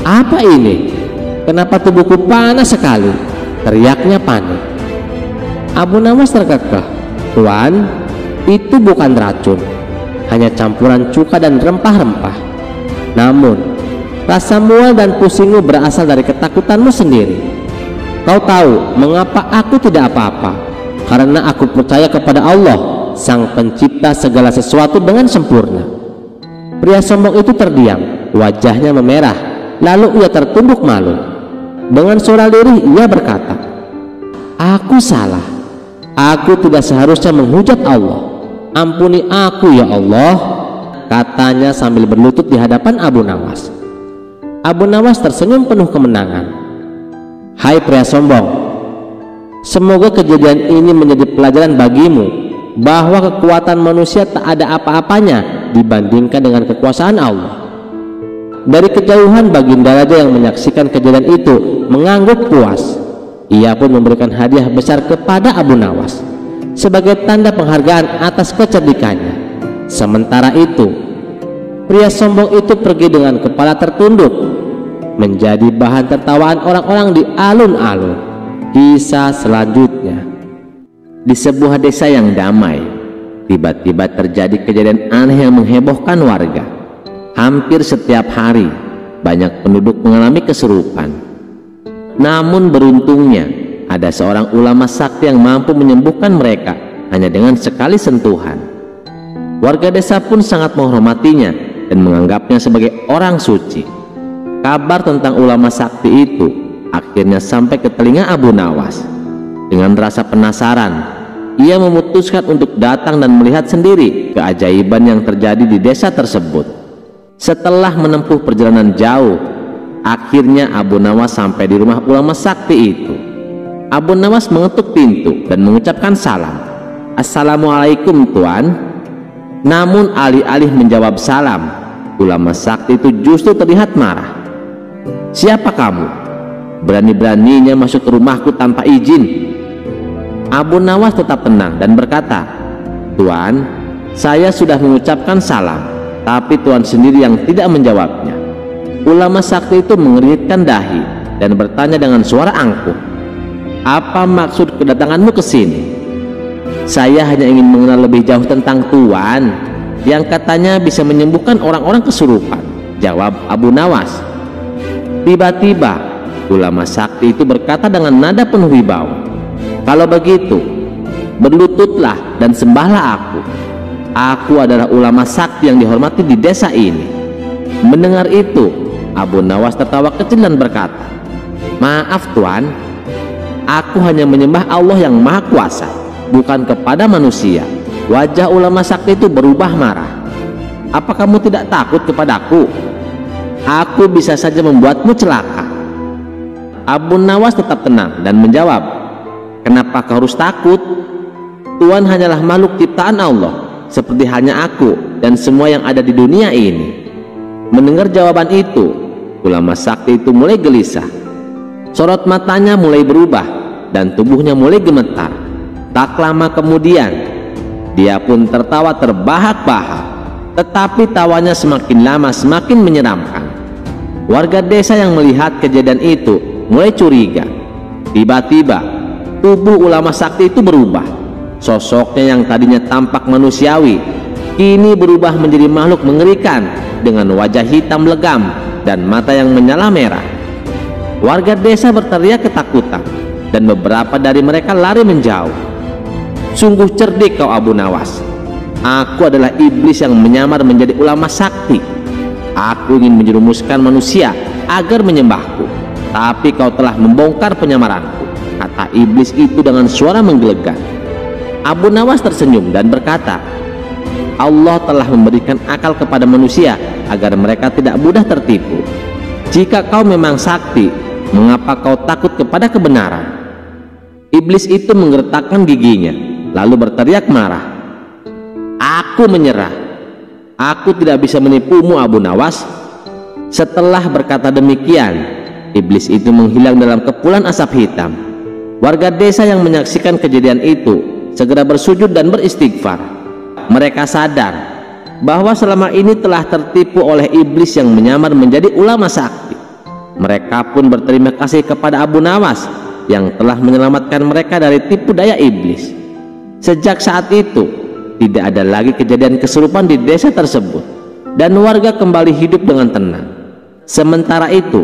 "Apa ini? Kenapa tubuhku panas sekali?" teriaknya panik. Abu Nawas terkekeh. "Tuan, itu bukan racun, hanya campuran cuka dan rempah-rempah. Namun rasa mual dan pusingmu berasal dari ketakutanmu sendiri. Kau tahu mengapa aku tidak apa-apa? Karena aku percaya kepada Allah, Sang Pencipta segala sesuatu dengan sempurna." Pria sombong itu terdiam, wajahnya memerah, lalu ia tertunduk malu. Dengan suara lirih ia berkata, "Aku salah. Aku tidak seharusnya menghujat Allah. Ampuni aku ya Allah," katanya sambil berlutut di hadapan Abu Nawas. Abu Nawas tersenyum penuh kemenangan. "Hai pria sombong, semoga kejadian ini menjadi pelajaran bagimu bahwa kekuatan manusia tak ada apa-apanya dibandingkan dengan kekuasaan Allah. Dari kejauhan baginda raja yang menyaksikan kejadian itu mengangguk puas. Ia pun memberikan hadiah besar kepada Abu Nawas sebagai tanda penghargaan atas kecerdikannya. Sementara itu, pria sombong itu pergi dengan kepala tertunduk, menjadi bahan tertawaan orang-orang di alun-alun. Kisah selanjutnya. Di sebuah desa yang damai, tiba-tiba terjadi kejadian aneh yang menghebohkan warga. Hampir setiap hari, banyak penduduk mengalami kesurupan. Namun beruntungnya, ada seorang ulama sakti yang mampu menyembuhkan mereka hanya dengan sekali sentuhan. Warga desa pun sangat menghormatinya dan menganggapnya sebagai orang suci. Kabar tentang ulama sakti itu akhirnya sampai ke telinga Abu Nawas. Dengan rasa penasaran, ia memutuskan untuk datang dan melihat sendiri keajaiban yang terjadi di desa tersebut. Setelah menempuh perjalanan jauh, akhirnya Abu Nawas sampai di rumah ulama sakti itu. Abu Nawas mengetuk pintu dan mengucapkan salam. "Assalamualaikum Tuan." Namun alih-alih menjawab salam, ulama sakti itu justru terlihat marah. "Siapa kamu? Berani-beraninya masuk ke rumahku tanpa izin?" Abu Nawas tetap tenang dan berkata, "Tuan, saya sudah mengucapkan salam, tapi Tuan sendiri yang tidak menjawabnya." Ulama sakti itu mengeringitkan dahi dan bertanya dengan suara angkuh, "Apa maksud kedatanganmu ke sini?" "Saya hanya ingin mengenal lebih jauh tentang Tuan yang katanya bisa menyembuhkan orang-orang kesurupan," jawab Abu Nawas. Tiba-tiba ulama sakti itu berkata dengan nada penuh wibawa, "Kalau begitu, berlututlah dan sembahlah aku. Aku adalah ulama sakti yang dihormati di desa ini." Mendengar itu, Abu Nawas tertawa kecil dan berkata, "Maaf Tuan, aku hanya menyembah Allah yang Maha Kuasa, bukan kepada manusia." Wajah ulama sakti itu berubah marah. "Apa kamu tidak takut kepadaku? Aku bisa saja membuatmu celaka." Abu Nawas tetap tenang dan menjawab, "Kenapa kau harus takut? Tuhan hanyalah makhluk ciptaan Allah, seperti hanya aku dan semua yang ada di dunia ini." Mendengar jawaban itu, ulama sakti itu mulai gelisah. Sorot matanya mulai berubah dan tubuhnya mulai gemetar. Tak lama kemudian, dia pun tertawa terbahak-bahak, tetapi tawanya semakin lama semakin menyeramkan. Warga desa yang melihat kejadian itu mulai curiga. Tiba-tiba tubuh ulama sakti itu berubah. Sosoknya yang tadinya tampak manusiawi kini berubah menjadi makhluk mengerikan dengan wajah hitam legam dan mata yang menyala merah. Warga desa berteriak ketakutan dan beberapa dari mereka lari menjauh. "Sungguh cerdik kau Abu Nawas. Aku adalah iblis yang menyamar menjadi ulama sakti. Aku ingin menjerumuskan manusia agar menyembahku, tapi kau telah membongkar penyamaranku," kata iblis itu dengan suara menggelegar. Abu Nawas tersenyum dan berkata, "Allah telah memberikan akal kepada manusia agar mereka tidak mudah tertipu. Jika kau memang sakti, mengapa kau takut kepada kebenaran?" Iblis itu menggertakkan giginya lalu berteriak marah, "Aku menyerah. Aku tidak bisa menipumu Abu Nawas." Setelah berkata demikian, iblis itu menghilang dalam kepulan asap hitam. Warga desa yang menyaksikan kejadian itu segera bersujud dan beristighfar. Mereka sadar bahwa selama ini telah tertipu oleh iblis yang menyamar menjadi ulama sakti. Mereka pun berterima kasih kepada Abu Nawas yang telah menyelamatkan mereka dari tipu daya iblis. Sejak saat itu, tidak ada lagi kejadian kesurupan di desa tersebut dan warga kembali hidup dengan tenang. Sementara itu,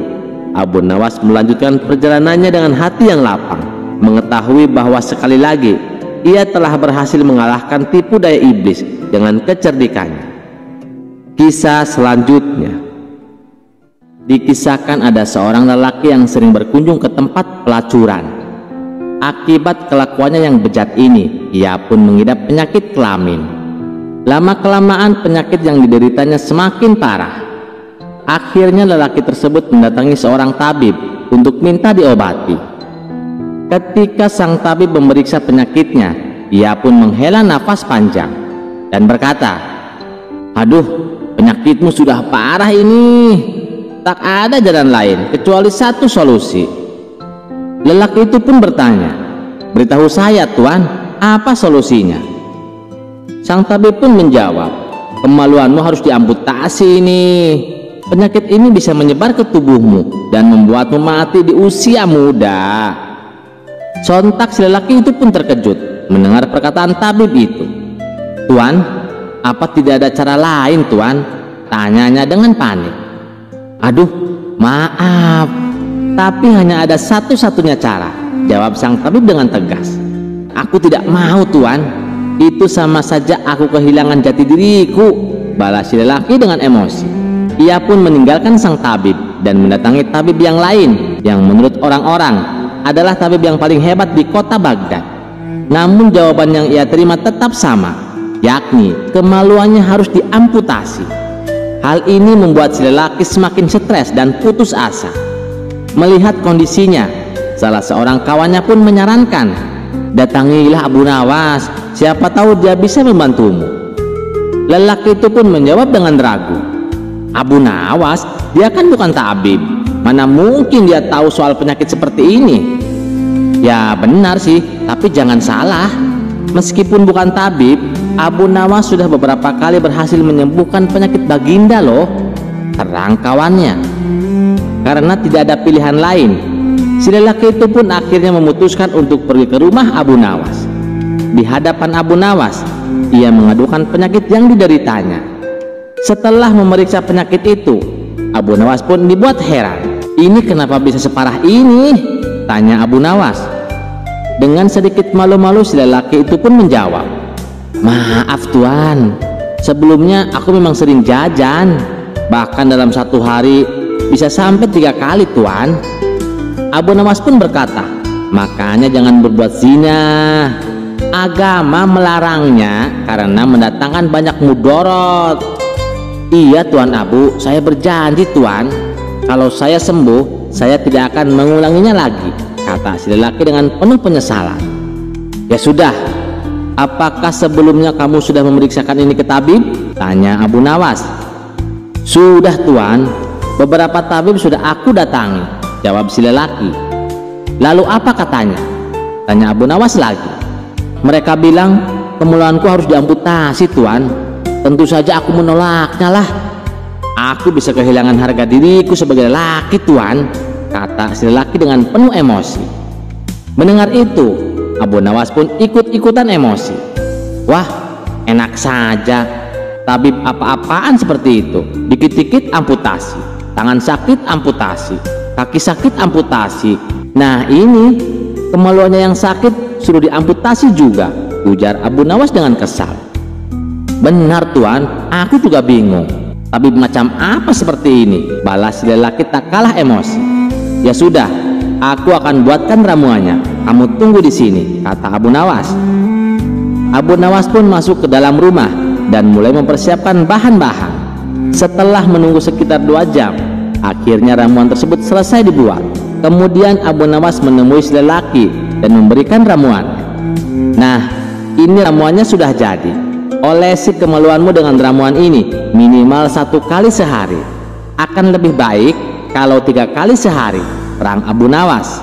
Abu Nawas melanjutkan perjalanannya dengan hati yang lapang, mengetahui bahwa sekali lagi ia telah berhasil mengalahkan tipu daya iblis dengan kecerdikannya. Kisah selanjutnya. Dikisahkan ada seorang lelaki yang sering berkunjung ke tempat pelacuran. Akibat kelakuannya yang bejat ini, ia pun mengidap penyakit kelamin. Lama-kelamaan penyakit yang dideritanya semakin parah. Akhirnya lelaki tersebut mendatangi seorang tabib untuk minta diobati. Ketika sang tabib memeriksa penyakitnya, ia pun menghela nafas panjang dan berkata, "Aduh, penyakitmu sudah parah ini. Tak ada jalan lain kecuali satu solusi." Lelaki itu pun bertanya, "Beritahu saya, Tuan, apa solusinya?" Sang tabib pun menjawab, "Kemaluanmu harus diamputasi ini. Penyakit ini bisa menyebar ke tubuhmu dan membuatmu mati di usia muda." Sontak si lelaki itu pun terkejut mendengar perkataan tabib itu. "Tuan, apa tidak ada cara lain, Tuan?" tanyanya dengan panik. "Aduh, maaf, tapi hanya ada satu-satunya cara," jawab sang tabib dengan tegas. "Aku tidak mau, Tuan. Itu sama saja aku kehilangan jati diriku," balas si lelaki dengan emosi. Ia pun meninggalkan sang tabib dan mendatangi tabib yang lain yang menurut orang-orang adalah tabib yang paling hebat di kota Baghdad. Namun jawaban yang ia terima tetap sama, yakni kemaluannya harus diamputasi. Hal ini membuat si lelaki semakin stres dan putus asa. Melihat kondisinya, salah seorang kawannya pun menyarankan, "Datangilah Abu Nawas, siapa tahu dia bisa membantumu." Lelaki itu pun menjawab dengan ragu, "Abu Nawas, dia kan bukan tabib. Mana mungkin dia tahu soal penyakit seperti ini?" Ya benar sih, tapi jangan salah. Meskipun bukan tabib, Abu Nawas sudah beberapa kali berhasil menyembuhkan penyakit Baginda loh, terang kawannya. Karena tidak ada pilihan lain, si lelaki itu pun akhirnya memutuskan untuk pergi ke rumah Abu Nawas. Di hadapan Abu Nawas, ia mengadukan penyakit yang dideritanya. Setelah memeriksa penyakit itu, Abu Nawas pun dibuat heran. "Ini kenapa bisa separah ini?" tanya Abu Nawas. Dengan sedikit malu-malu si lelaki itu pun menjawab, "Maaf, Tuan, sebelumnya aku memang sering jajan. Bahkan dalam satu hari bisa sampai 3 kali, Tuan." Abu Nawas pun berkata, "Makanya jangan berbuat zina. Agama melarangnya karena mendatangkan banyak mudorot." "Iya, Tuan Abu, saya berjanji, Tuan. Kalau saya sembuh, saya tidak akan mengulanginya lagi," kata si lelaki dengan penuh penyesalan. "Ya sudah, apakah sebelumnya kamu sudah memeriksakan ini ke tabib?" tanya Abu Nawas. "Sudah, Tuan. Beberapa tabib sudah aku datangi," jawab si lelaki. "Lalu apa katanya?" tanya Abu Nawas lagi. "Mereka bilang kemaluanku harus diamputasi, Tuan. Tentu saja aku menolaknya lah. Aku bisa kehilangan harga diriku sebagai lelaki, Tuan," kata si lelaki dengan penuh emosi. Mendengar itu, Abu Nawas pun ikut-ikutan emosi. Wah, enak saja. Tabib apa-apaan seperti itu. Dikit-dikit amputasi, tangan sakit amputasi, kaki sakit amputasi. Nah ini, kemaluannya yang sakit suruh diamputasi juga, ujar Abu Nawas dengan kesal. "Benar, Tuan, aku juga bingung. Tapi macam apa seperti ini?" balas si lelaki tak kalah emosi. "Ya sudah, aku akan buatkan ramuannya. Kamu tunggu di sini," kata Abu Nawas. Abu Nawas pun masuk ke dalam rumah dan mulai mempersiapkan bahan-bahan. Setelah menunggu sekitar 2 jam, akhirnya ramuan tersebut selesai dibuat. Kemudian Abu Nawas menemui si lelaki dan memberikan ramuannya. "Nah, ini ramuannya sudah jadi. Olesi kemaluanmu dengan ramuan ini minimal 1 kali sehari. Akan lebih baik kalau 3 kali sehari," terang Abu Nawas.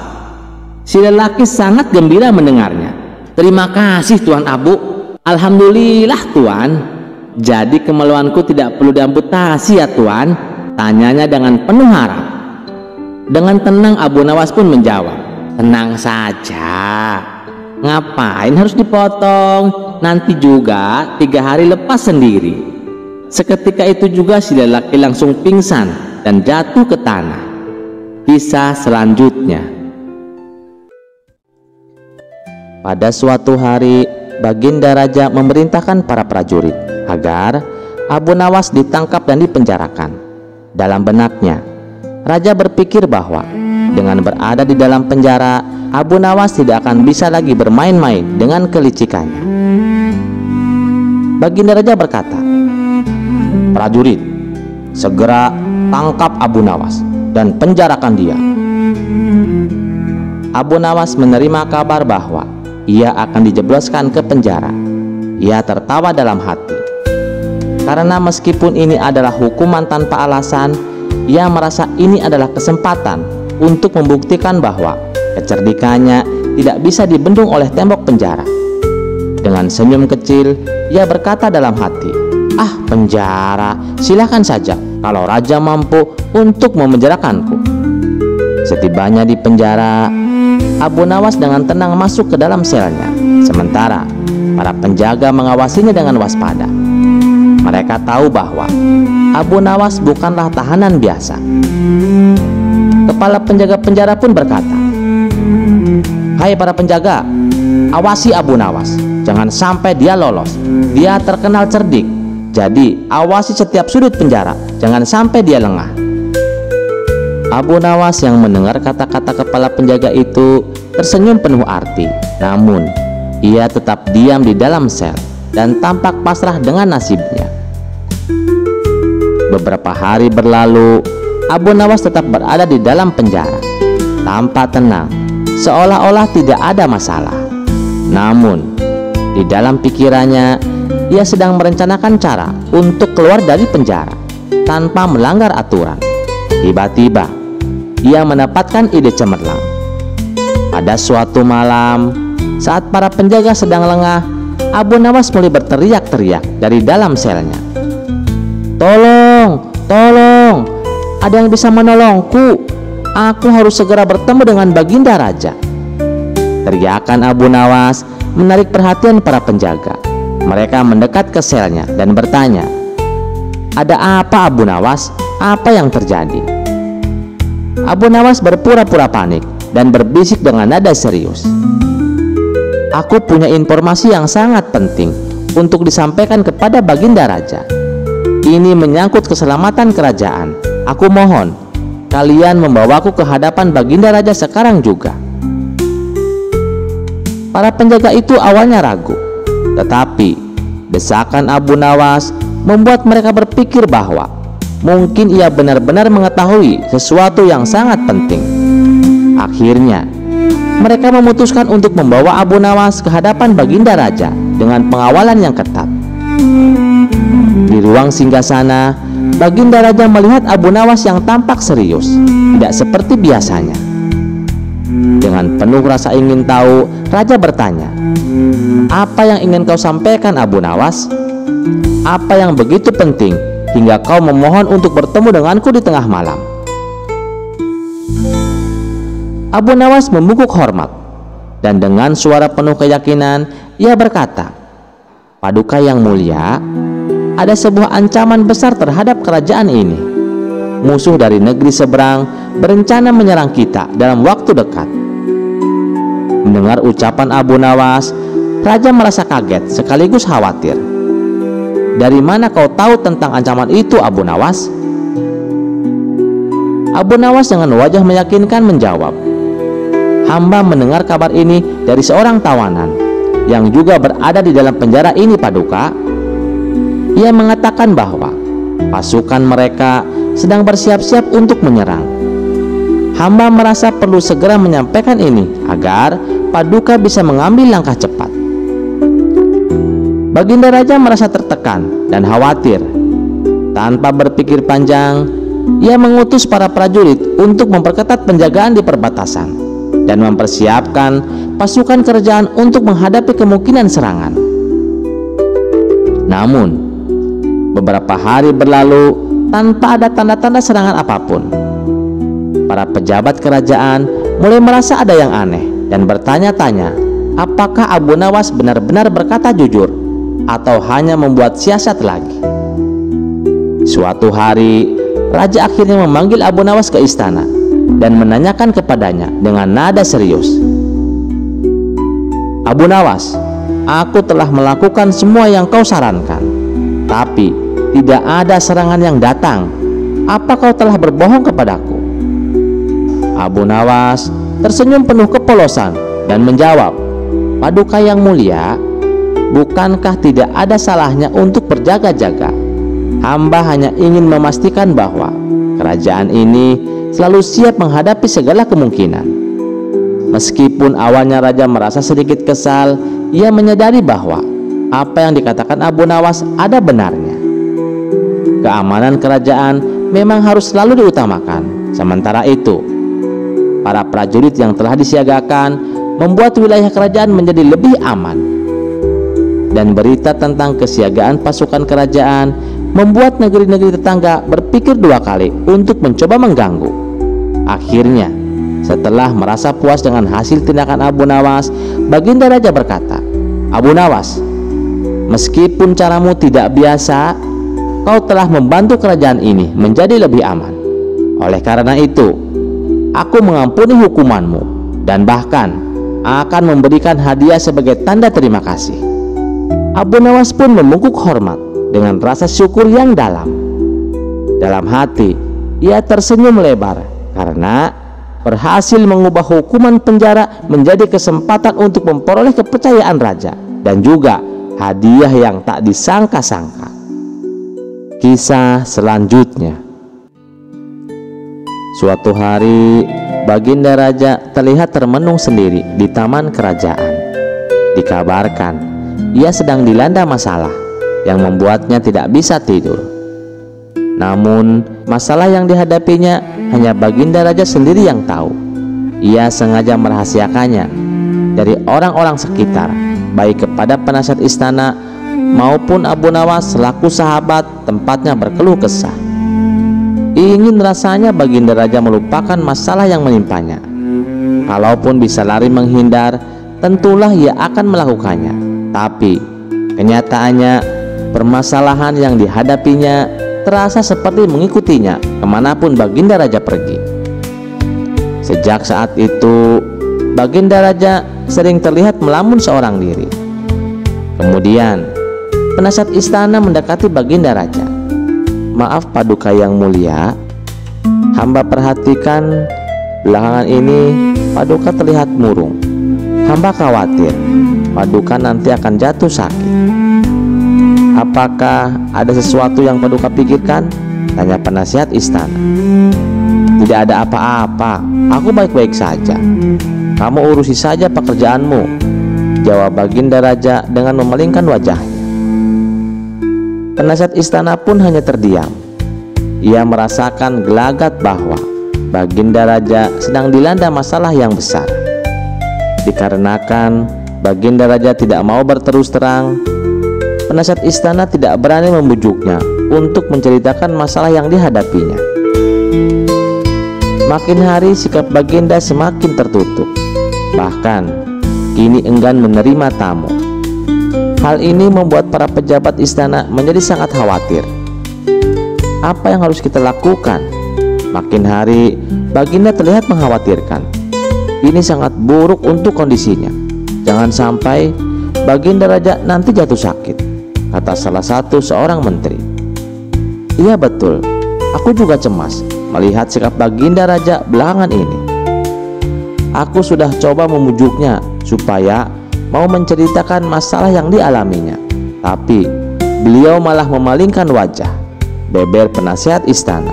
Si lelaki sangat gembira mendengarnya. "Terima kasih, Tuan Abu. Alhamdulillah, Tuan. Jadi kemaluanku tidak perlu diamputasi ya, Tuan?" tanyanya dengan penuh harap. Dengan tenang Abu Nawas pun menjawab, "Tenang saja. Ngapain harus dipotong? Nanti juga 3 hari lepas sendiri." Seketika itu juga si lelaki langsung pingsan dan jatuh ke tanah. Kisah selanjutnya. Pada suatu hari, Baginda Raja memerintahkan para prajurit agar Abu Nawas ditangkap dan dipenjarakan. Dalam benaknya, Raja berpikir bahwa dengan berada di dalam penjara, Abu Nawas tidak akan bisa lagi bermain-main dengan kelicikannya. Baginda Raja berkata, "Prajurit, segera tangkap Abu Nawas dan penjarakan dia." Abu Nawas menerima kabar bahwa ia akan dijebloskan ke penjara. Ia tertawa dalam hati. Karena meskipun ini adalah hukuman tanpa alasan, ia merasa ini adalah kesempatan untuk membuktikan bahwa kecerdikannya tidak bisa dibendung oleh tembok penjara. Dengan senyum kecil, ia berkata dalam hati, "Ah, penjara, silakan saja kalau raja mampu untuk memenjarakanku." Setibanya di penjara, Abu Nawas dengan tenang masuk ke dalam selnya, sementara para penjaga mengawasinya dengan waspada. Mereka tahu bahwa Abu Nawas bukanlah tahanan biasa. Kepala penjaga penjara pun berkata, "Hai para penjaga, awasi Abu Nawas, jangan sampai dia lolos. Dia terkenal cerdik, jadi awasi setiap sudut penjara, jangan sampai dia lengah." Abu Nawas yang mendengar kata-kata kepala penjaga itu tersenyum penuh arti. Namun ia tetap diam di dalam sel dan tampak pasrah dengan nasibnya. Beberapa hari berlalu, Abu Nawas tetap berada di dalam penjara, tampak tenang, seolah-olah tidak ada masalah. Namun di dalam pikirannya, ia sedang merencanakan cara untuk keluar dari penjara tanpa melanggar aturan. Tiba-tiba ia mendapatkan ide cemerlang. Pada suatu malam, saat para penjaga sedang lengah, Abu Nawas mulai berteriak-teriak dari dalam selnya, "Tolong, tolong, ada yang bisa menolongku? Aku harus segera bertemu dengan Baginda Raja." Teriakan Abu Nawas menarik perhatian para penjaga. Mereka mendekat ke selnya dan bertanya, "Ada apa Abu Nawas? Apa yang terjadi?" Abu Nawas berpura-pura panik dan berbisik dengan nada serius, "Aku punya informasi yang sangat penting untuk disampaikan kepada Baginda Raja. Ini menyangkut keselamatan kerajaan. Aku mohon kalian membawaku ke hadapan Baginda Raja sekarang juga." Para penjaga itu awalnya ragu, tetapi desakan Abu Nawas membuat mereka berpikir bahwa mungkin ia benar-benar mengetahui sesuatu yang sangat penting. Akhirnya mereka memutuskan untuk membawa Abu Nawas ke hadapan Baginda Raja dengan pengawalan yang ketat. Di ruang singgasana, Baginda Raja melihat Abu Nawas yang tampak serius, tidak seperti biasanya. Dengan penuh rasa ingin tahu, Raja bertanya, "Apa yang ingin kau sampaikan Abu Nawas? Apa yang begitu penting hingga kau memohon untuk bertemu denganku di tengah malam?" Abu Nawas membungkuk hormat dan dengan suara penuh keyakinan ia berkata, "Paduka yang mulia, ada sebuah ancaman besar terhadap kerajaan ini. Musuh dari negeri seberang berencana menyerang kita dalam waktu dekat." Mendengar ucapan Abu Nawas, Raja merasa kaget sekaligus khawatir. "Dari mana kau tahu tentang ancaman itu Abu Nawas?" Abu Nawas dengan wajah meyakinkan menjawab, "Hamba mendengar kabar ini dari seorang tawanan yang juga berada di dalam penjara ini Paduka. Ia mengatakan bahwa pasukan mereka sedang bersiap-siap untuk menyerang. Hamba merasa perlu segera menyampaikan ini agar Paduka bisa mengambil langkah cepat." Baginda Raja merasa tertekan dan khawatir. Tanpa berpikir panjang, ia mengutus para prajurit untuk memperketat penjagaan di perbatasan dan mempersiapkan pasukan kerajaan untuk menghadapi kemungkinan serangan. Namun beberapa hari berlalu tanpa ada tanda-tanda serangan apapun. Para pejabat kerajaan mulai merasa ada yang aneh dan bertanya-tanya, apakah Abu Nawas benar-benar berkata jujur atau hanya membuat siasat lagi. Suatu hari, Raja akhirnya memanggil Abu Nawas ke istana dan menanyakan kepadanya dengan nada serius, "Abu Nawas, aku telah melakukan semua yang kau sarankan, tapi tidak ada serangan yang datang. Apa kau telah berbohong kepadaku?" Abu Nawas tersenyum penuh kepolosan dan menjawab, "Paduka yang mulia, bukankah tidak ada salahnya untuk berjaga-jaga? Hamba hanya ingin memastikan bahwa kerajaan ini selalu siap menghadapi segala kemungkinan." Meskipun awalnya raja merasa sedikit kesal, ia menyadari bahwa apa yang dikatakan Abu Nawas ada benarnya. Keamanan kerajaan memang harus selalu diutamakan. Sementara itu, para prajurit yang telah disiagakan membuat wilayah kerajaan menjadi lebih aman. Dan berita tentang kesiagaan pasukan kerajaan membuat negeri-negeri tetangga berpikir dua kali untuk mencoba mengganggu. Akhirnya, setelah merasa puas dengan hasil tindakan Abu Nawas, Baginda Raja berkata, "Abu Nawas, meskipun caramu tidak biasa, kau telah membantu kerajaan ini menjadi lebih aman. Oleh karena itu, aku mengampuni hukumanmu dan bahkan akan memberikan hadiah sebagai tanda terima kasih." Abu Nawas pun membungkuk hormat dengan rasa syukur yang dalam. Dalam hati, ia tersenyum lebar karena berhasil mengubah hukuman penjara menjadi kesempatan untuk memperoleh kepercayaan raja dan juga hadiah yang tak disangka-sangka. Kisah selanjutnya. Suatu hari, Baginda Raja terlihat termenung sendiri di taman kerajaan. Dikabarkan, ia sedang dilanda masalah yang membuatnya tidak bisa tidur. Namun, masalah yang dihadapinya hanya Baginda Raja sendiri yang tahu. Ia sengaja merahasiakannya dari orang-orang sekitar, baik kepada penasihat istana maupun Abu Nawas selaku sahabat tempatnya berkeluh kesah. Ingin rasanya Baginda Raja melupakan masalah yang menimpanya. Kalaupun bisa lari menghindar, tentulah ia akan melakukannya. Tapi kenyataannya, permasalahan yang dihadapinya terasa seperti mengikutinya kemanapun Baginda Raja pergi. Sejak saat itu, Baginda Raja sering terlihat melamun seorang diri. Kemudian, penasihat istana mendekati Baginda Raja. "Maaf Paduka yang mulia, hamba perhatikan belakangan ini Paduka terlihat murung. Hamba khawatir Paduka nanti akan jatuh sakit. Apakah ada sesuatu yang Paduka pikirkan?" tanya penasihat istana. "Tidak ada apa-apa, aku baik-baik saja. Kamu urusi saja pekerjaanmu," jawab Baginda Raja dengan memalingkan wajahnya. Penasihat istana pun hanya terdiam. Ia merasakan gelagat bahwa Baginda Raja sedang dilanda masalah yang besar. Dikarenakan Baginda Raja tidak mau berterus terang, penasihat istana tidak berani membujuknya untuk menceritakan masalah yang dihadapinya. Makin hari sikap Baginda semakin tertutup. Bahkan kini enggan menerima tamu. Hal ini membuat para pejabat istana menjadi sangat khawatir. Apa yang harus kita lakukan? Makin hari Baginda terlihat mengkhawatirkan. Ini sangat buruk untuk kondisinya. Jangan sampai Baginda Raja nanti jatuh sakit, kata salah satu seorang menteri. "Iya betul, aku juga cemas melihat sikap Baginda Raja belakangan ini. Aku sudah coba memujuknya supaya mau menceritakan masalah yang dialaminya, tapi beliau malah memalingkan wajah," beber penasihat istana.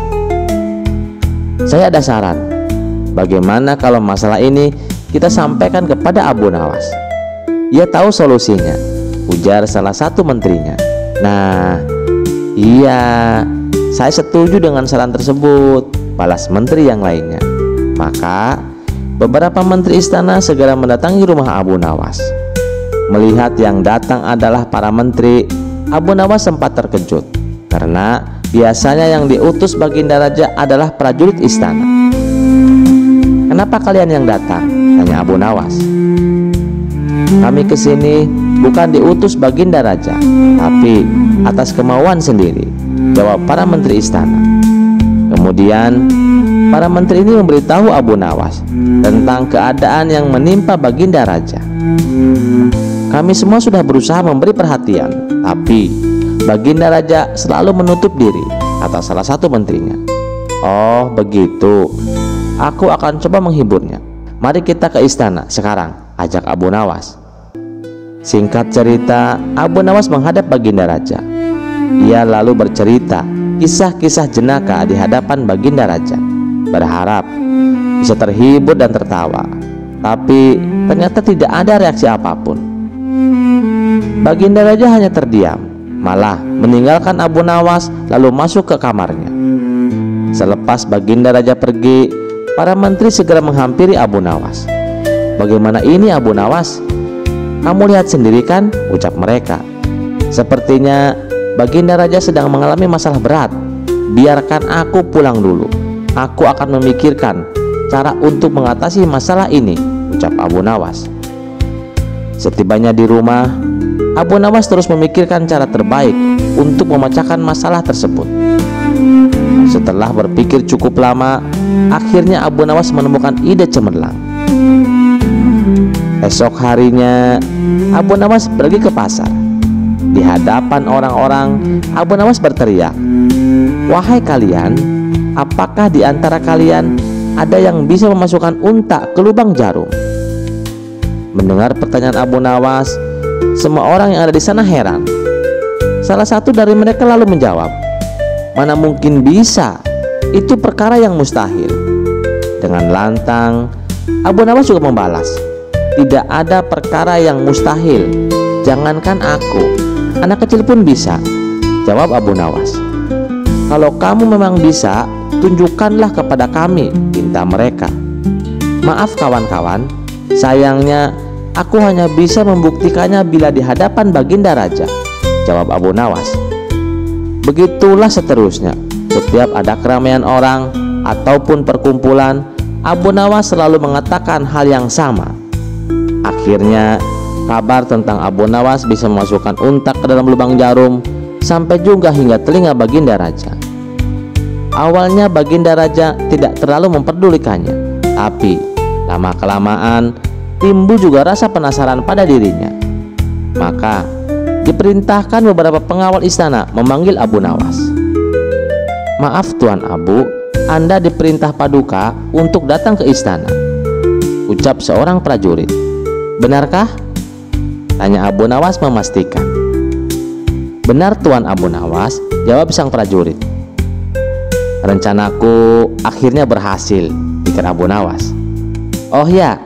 "Saya ada saran. Bagaimana kalau masalah ini kita sampaikan kepada Abu Nawas? Ia tahu solusinya," ujar salah satu menterinya. "Nah, iya, saya setuju dengan saran tersebut," balas menteri yang lainnya. Maka beberapa menteri istana segera mendatangi rumah Abu Nawas. Melihat yang datang adalah para menteri, Abu Nawas sempat terkejut karena biasanya yang diutus Baginda Raja adalah prajurit istana. "Kenapa kalian yang datang?" tanya Abu Nawas. "Kami kesini bukan diutus Baginda Raja, tapi atas kemauan sendiri," jawab para menteri istana. Kemudian para menteri ini memberitahu Abu Nawas tentang keadaan yang menimpa Baginda Raja. "Kami semua sudah berusaha memberi perhatian, tapi Baginda Raja selalu menutup diri," kata salah satu menterinya. "Oh begitu, aku akan coba menghiburnya. Mari kita ke istana sekarang," ajak Abu Nawas. Singkat cerita, Abu Nawas menghadap Baginda Raja. Ia lalu bercerita kisah-kisah jenaka di hadapan Baginda Raja, berharap bisa terhibur dan tertawa. tapi ternyata tidak ada reaksi apapun. Baginda Raja hanya terdiam, malah meninggalkan Abu Nawas lalu masuk ke kamarnya. Selepas Baginda Raja pergi, para menteri segera menghampiri Abu Nawas. "Bagaimana ini Abu Nawas? Kamu lihat sendiri kan?" ucap mereka. "Sepertinya Baginda Raja sedang mengalami masalah berat. Biarkan aku pulang dulu. Aku akan memikirkan cara untuk mengatasi masalah ini," ucap Abu Nawas. Setibanya di rumah, Abu Nawas terus memikirkan cara terbaik untuk memecahkan masalah tersebut. Setelah berpikir cukup lama, akhirnya Abu Nawas menemukan ide cemerlang. Esok harinya, Abu Nawas pergi ke pasar. Di hadapan orang-orang, Abu Nawas berteriak, "Wahai kalian, apakah di antara kalian ada yang bisa memasukkan unta ke lubang jarum?" Mendengar pertanyaan Abu Nawas, semua orang yang ada di sana heran. Salah satu dari mereka lalu menjawab, "Mana mungkin bisa, itu perkara yang mustahil." Dengan lantang, Abu Nawas juga membalas, "Tidak ada perkara yang mustahil, jangankan aku, anak kecil pun bisa," jawab Abu Nawas. "Kalau kamu memang bisa, tunjukkanlah kepada kami," pinta mereka. "Maaf kawan-kawan, sayangnya aku hanya bisa membuktikannya bila di hadapan Baginda Raja," jawab Abu Nawas. Begitulah seterusnya. Setiap ada keramaian orang ataupun perkumpulan, Abu Nawas selalu mengatakan hal yang sama. Akhirnya kabar tentang Abu Nawas bisa memasukkan unta ke dalam lubang jarum sampai juga hingga telinga Baginda Raja. Awalnya Baginda Raja tidak terlalu memperdulikannya, tapi lama-kelamaan timbul juga rasa penasaran pada dirinya. Maka diperintahkan beberapa pengawal istana memanggil Abu Nawas. "Maaf Tuan Abu, Anda diperintah Paduka untuk datang ke istana," ucap seorang prajurit. "Benarkah?" tanya Abu Nawas memastikan. "Benar Tuan Abu Nawas," jawab sang prajurit. "Rencanaku akhirnya berhasil," pikir Abu Nawas. "Oh ya,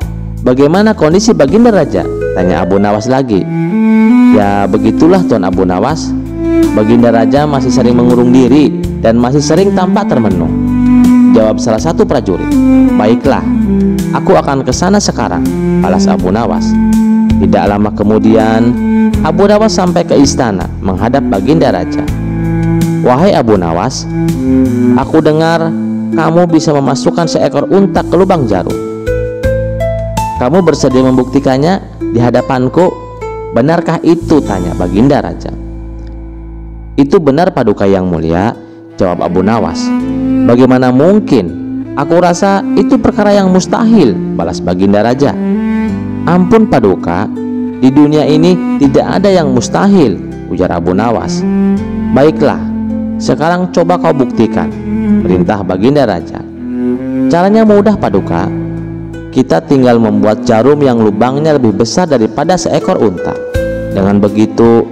bagaimana kondisi Baginda Raja?" tanya Abu Nawas lagi. "Ya begitulah Tuan Abu Nawas, Baginda Raja masih sering mengurung diri dan masih sering tampak termenung," jawab salah satu prajurit. "Baiklah, aku akan ke sana sekarang," balas Abu Nawas. Tidak lama kemudian, Abu Nawas sampai ke istana menghadap Baginda Raja. "Wahai Abu Nawas, aku dengar kamu bisa memasukkan seekor unta ke lubang jarum. Kamu bersedia membuktikannya di hadapanku? Benarkah itu?" tanya Baginda Raja. "Itu benar Paduka yang mulia," jawab Abu Nawas. "Bagaimana mungkin? Aku rasa itu perkara yang mustahil," balas Baginda Raja. "Ampun Paduka, di dunia ini tidak ada yang mustahil," ujar Abu Nawas. "Baiklah, sekarang coba kau buktikan," perintah Baginda Raja. "Caranya mudah Paduka. Kita tinggal membuat jarum yang lubangnya lebih besar daripada seekor unta. Dengan begitu,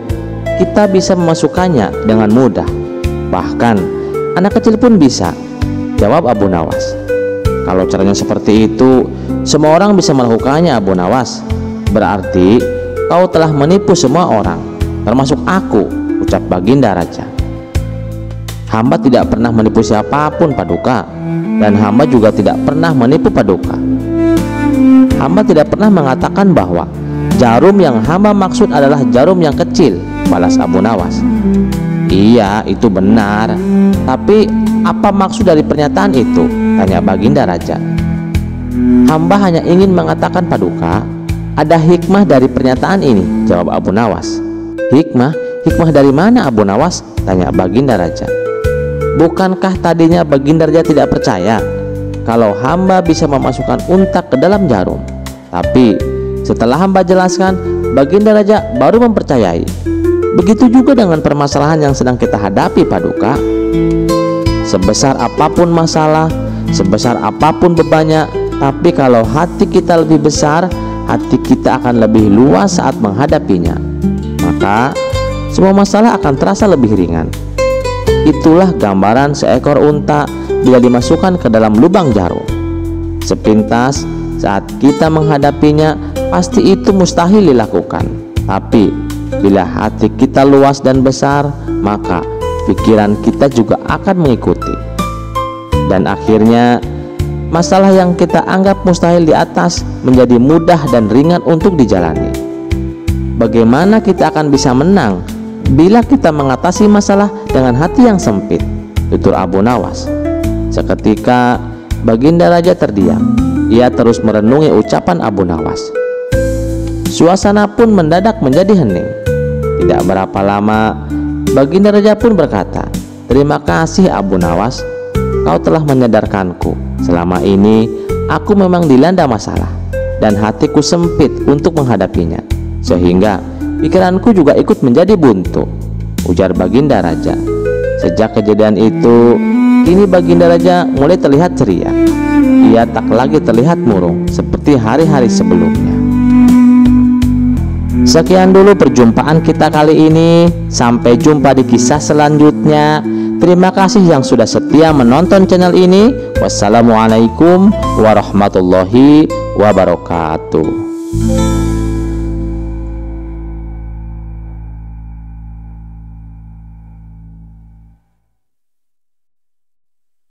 kita bisa memasukkannya dengan mudah. Bahkan anak kecil pun bisa," jawab Abu Nawas. "Kalau caranya seperti itu, semua orang bisa melakukannya Abu Nawas. Berarti kau telah menipu semua orang, termasuk aku," ucap Baginda Raja. "Hamba tidak pernah menipu siapapun Paduka, dan hamba juga tidak pernah menipu Paduka. Hamba tidak pernah mengatakan bahwa jarum yang hamba maksud adalah jarum yang kecil," balas Abu Nawas. "Iya, itu benar. Tapi apa maksud dari pernyataan itu?" tanya Baginda Raja. "Hamba hanya ingin mengatakan Paduka, ada hikmah dari pernyataan ini," jawab Abu Nawas. "Hikmah? Hikmah dari mana Abu Nawas?" tanya Baginda Raja. "Bukankah tadinya Baginda Raja tidak percaya kalau hamba bisa memasukkan unta ke dalam jarum? Tapi setelah hamba jelaskan, Baginda Raja baru mempercayai. Begitu juga dengan permasalahan yang sedang kita hadapi Paduka. Sebesar apapun masalah, sebesar apapun bebannya, tapi kalau hati kita lebih besar, hati kita akan lebih luas saat menghadapinya. Maka semua masalah akan terasa lebih ringan. Itulah gambaran seekor unta bila dimasukkan ke dalam lubang jarum. Sepintas Saat kita menghadapinya, pasti itu mustahil dilakukan. Tapi bila hati kita luas dan besar, maka pikiran kita juga akan mengikuti. Dan akhirnya masalah yang kita anggap mustahil di atas menjadi mudah dan ringan untuk dijalani. Bagaimana kita akan bisa menang bila kita mengatasi masalah dengan hati yang sempit? Tutur Abu Nawas. Seketika Baginda Raja terdiam. Ia terus merenungi ucapan Abu Nawas. Suasana pun mendadak menjadi hening. Tidak berapa lama Baginda Raja pun berkata, "Terima kasih Abu Nawas, kau telah menyadarkanku. Selama ini aku memang dilanda masalah dan hatiku sempit untuk menghadapinya, sehingga pikiranku juga ikut menjadi buntu," ujar Baginda Raja. Sejak kejadian itu, kini Baginda Raja mulai terlihat ceria. Ia tak lagi terlihat murung seperti hari-hari sebelumnya. Sekian dulu perjumpaan kita kali ini. Sampai jumpa di kisah selanjutnya. Terima kasih yang sudah setia menonton channel ini. Wassalamualaikum warahmatullahi wabarakatuh.